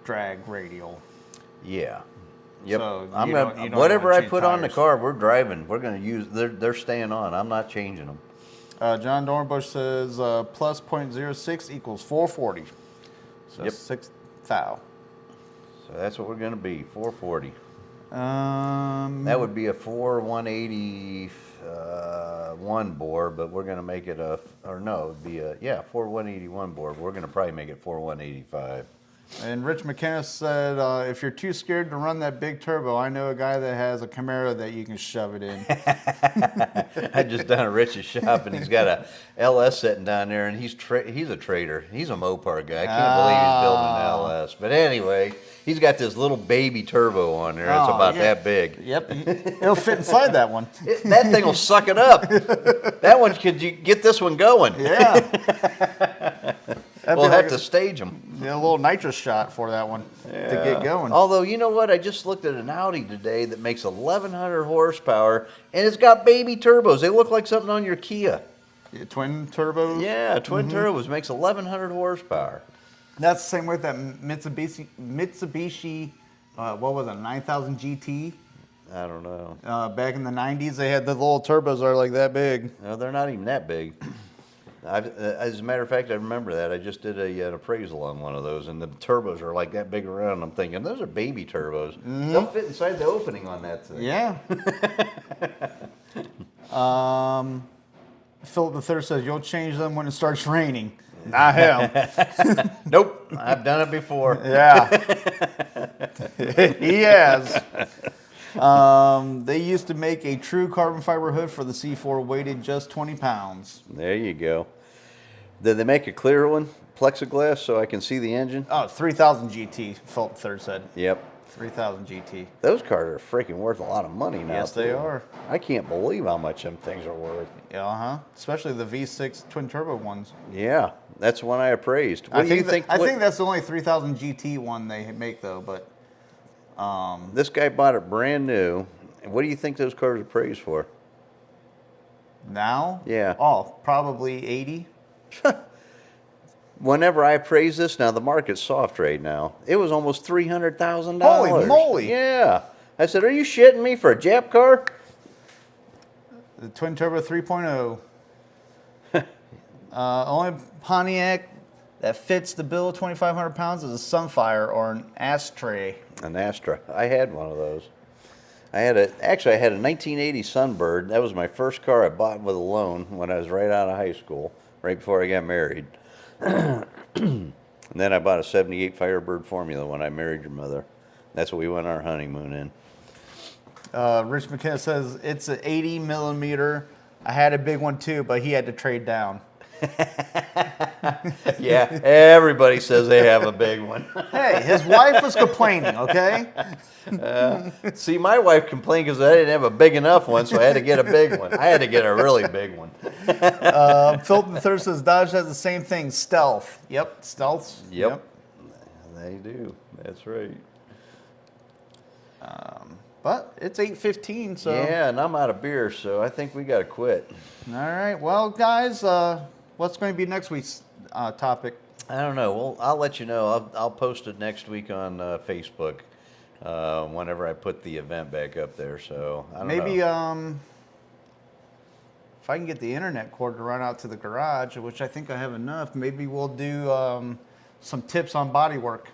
Speaker 1: drag radial.
Speaker 2: Yeah. Yep.
Speaker 1: So
Speaker 2: I'm
Speaker 1: you
Speaker 2: gonna,
Speaker 1: don't
Speaker 2: whatever
Speaker 1: wanna
Speaker 2: I
Speaker 1: change
Speaker 2: put on the
Speaker 1: tires.
Speaker 2: car, we're driving. We're going to use, they're staying on. I'm not changing them.
Speaker 1: John Dornbush says plus 0.06 equals 440. So
Speaker 2: Yep.
Speaker 1: 6 thou.
Speaker 2: So that's what we're going to be, 440.
Speaker 1: That
Speaker 2: would be a 4,181 bore, but we're going to make it a, or no, it would be a, 4,181 bore. We're going to probably make it 4,185.
Speaker 1: And Rich McKenna said, if you're too scared to run that big turbo, I know a guy that has a Camaro that you can shove it in.
Speaker 2: I just done a Rich's shop, and he's got a LS sitting down there, and he's a trader. He's a Mopar guy. I can't believe he's building an LS. But anyway, he's got this little baby turbo on there. It's about that big.
Speaker 1: Yep, it'll fit inside that one.
Speaker 2: That thing will suck it up. That one, could you get this one going?
Speaker 1: Yeah.
Speaker 2: We'll have to stage them.
Speaker 1: A little nitrous shot for that one to get going.
Speaker 2: Although, you know what? I just looked at an Audi today that makes 1,100 horsepower, and it's got baby turbos. They look like something on your Kia.
Speaker 1: Twin turbos?
Speaker 2: Yeah, twin turbos makes 1,100 horsepower.
Speaker 1: That's the same with that Mitsubishi what was it, 9000 GT?
Speaker 2: I don't know.
Speaker 1: Back in the 90s, they had the little turbos are like that big.
Speaker 2: No, they're not even that big. As a matter of fact, I remember that. I just did an appraisal on one of those, and the turbos are like that big around. I'm thinking, those are baby turbos. They'll fit inside the opening on that thing.
Speaker 1: Yeah. Philip III says, you'll change them when it starts raining. Not him.
Speaker 2: Nope, I've done it before.
Speaker 1: Yeah. He has. They used to make a true carbon fiber hood for the C4, weighted just 20 pounds.
Speaker 2: There you go. Did they make a clear one, plexiglass, so I can see the engine?
Speaker 1: Oh, 3000 GT, Philip III said.
Speaker 2: Yep.
Speaker 1: 3000 GT.
Speaker 2: Those cars are freaking worth a lot of money now.
Speaker 1: Yes, they
Speaker 2: too.
Speaker 1: are.
Speaker 2: I can't believe how much them things are worth.
Speaker 1: Yeah, especially the V6 twin turbo ones.
Speaker 2: Yeah, that's the one I appraised. What do you think?
Speaker 1: I think that's the only 3000 GT one they make though, but
Speaker 2: This guy bought it brand new. And what do you think those cars are appraised for?
Speaker 1: now?
Speaker 2: Yeah.
Speaker 1: Oh, probably 80.
Speaker 2: Whenever I appraise this, now the market's soft right now. It was almost $300,000.
Speaker 1: Holy moly.
Speaker 2: Yeah. I said, are you shitting me for a Jap car?
Speaker 1: The twin turbo 3.0. Only Pontiac that fits the bill of 2,500 pounds is a Sunfire or an Ashtray.
Speaker 2: An Astra. I had one of those. Actually I had a 1980 Sunbird. That was my first car I bought with a loan when I was right out of high school, right before I got married. And then I bought a 78 Firebird Formula when I married your mother. That's what we went on our honeymoon in.
Speaker 1: Rich McKenna says it's an 80 millimeter. I had a big one too, but he had to trade down.
Speaker 2: Yeah, everybody says they have a big one.
Speaker 1: Hey, his wife was complaining, okay?
Speaker 2: See, my wife complained because I didn't have a big enough one, so I had to get a big one. I had to get a really big one.
Speaker 1: Philip III says Dodge has the same thing, stealth. Yep, stealths.
Speaker 2: Yep. They do. That's right.
Speaker 1: But it's 8:15, so.
Speaker 2: Yeah, and I'm out of beer, so I think we got to quit.
Speaker 1: All right. Well, guys, what's going to be next week's topic?
Speaker 2: I don't know. Well, I'll let you know. I'll post it next week on Facebook whenever I put the event back up there. So I don't
Speaker 1: Maybe
Speaker 2: know.
Speaker 1: If I can get the internet cord to run out to the garage, which I think I have enough, maybe we'll do some tips on body work.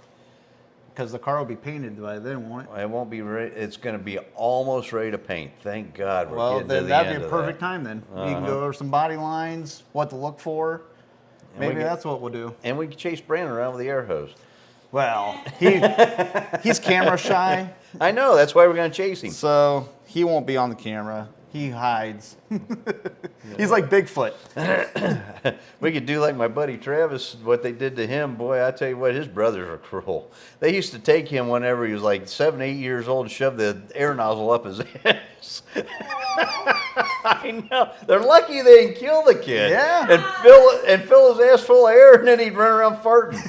Speaker 1: Because the car will be painted by then, won't it?
Speaker 2: It won't be ready. It's going to be almost ready to paint. Thank God we're
Speaker 1: Well,
Speaker 2: getting to
Speaker 1: then
Speaker 2: the
Speaker 1: that'd
Speaker 2: end
Speaker 1: be a
Speaker 2: of
Speaker 1: perfect
Speaker 2: that.
Speaker 1: time then. You can go over some body lines, what to look for.
Speaker 2: And we
Speaker 1: Maybe
Speaker 2: get-
Speaker 1: that's what we'll do.
Speaker 2: And we can chase Brandon around with the air hose.
Speaker 1: Well, he's camera shy,
Speaker 2: I know. That's why we're going to chase him.
Speaker 1: so he won't be on the camera. He hides. He's like Bigfoot.
Speaker 2: We could do like my buddy Travis, what they did to him. Boy, I tell you what, his brothers are cruel. They used to take him whenever he was like 7, 8 years old and shove the air nozzle up his ass. I know. They're lucky they didn't kill the kid.
Speaker 1: Yeah.
Speaker 2: And fill his ass full of air, and then he'd run around farting.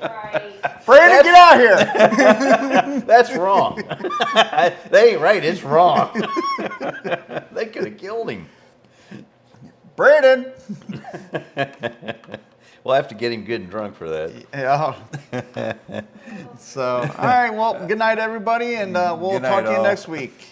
Speaker 3: Right.
Speaker 1: Brandon, get out here!
Speaker 2: That's wrong. They ain't right. It's wrong. They could have killed him.
Speaker 1: Brandon!
Speaker 2: We'll have to get him good and drunk for that.
Speaker 1: Yeah. So, all right. Well, good night, everybody, and we'll
Speaker 2: Good night,
Speaker 1: talk to you
Speaker 2: all.
Speaker 1: next week.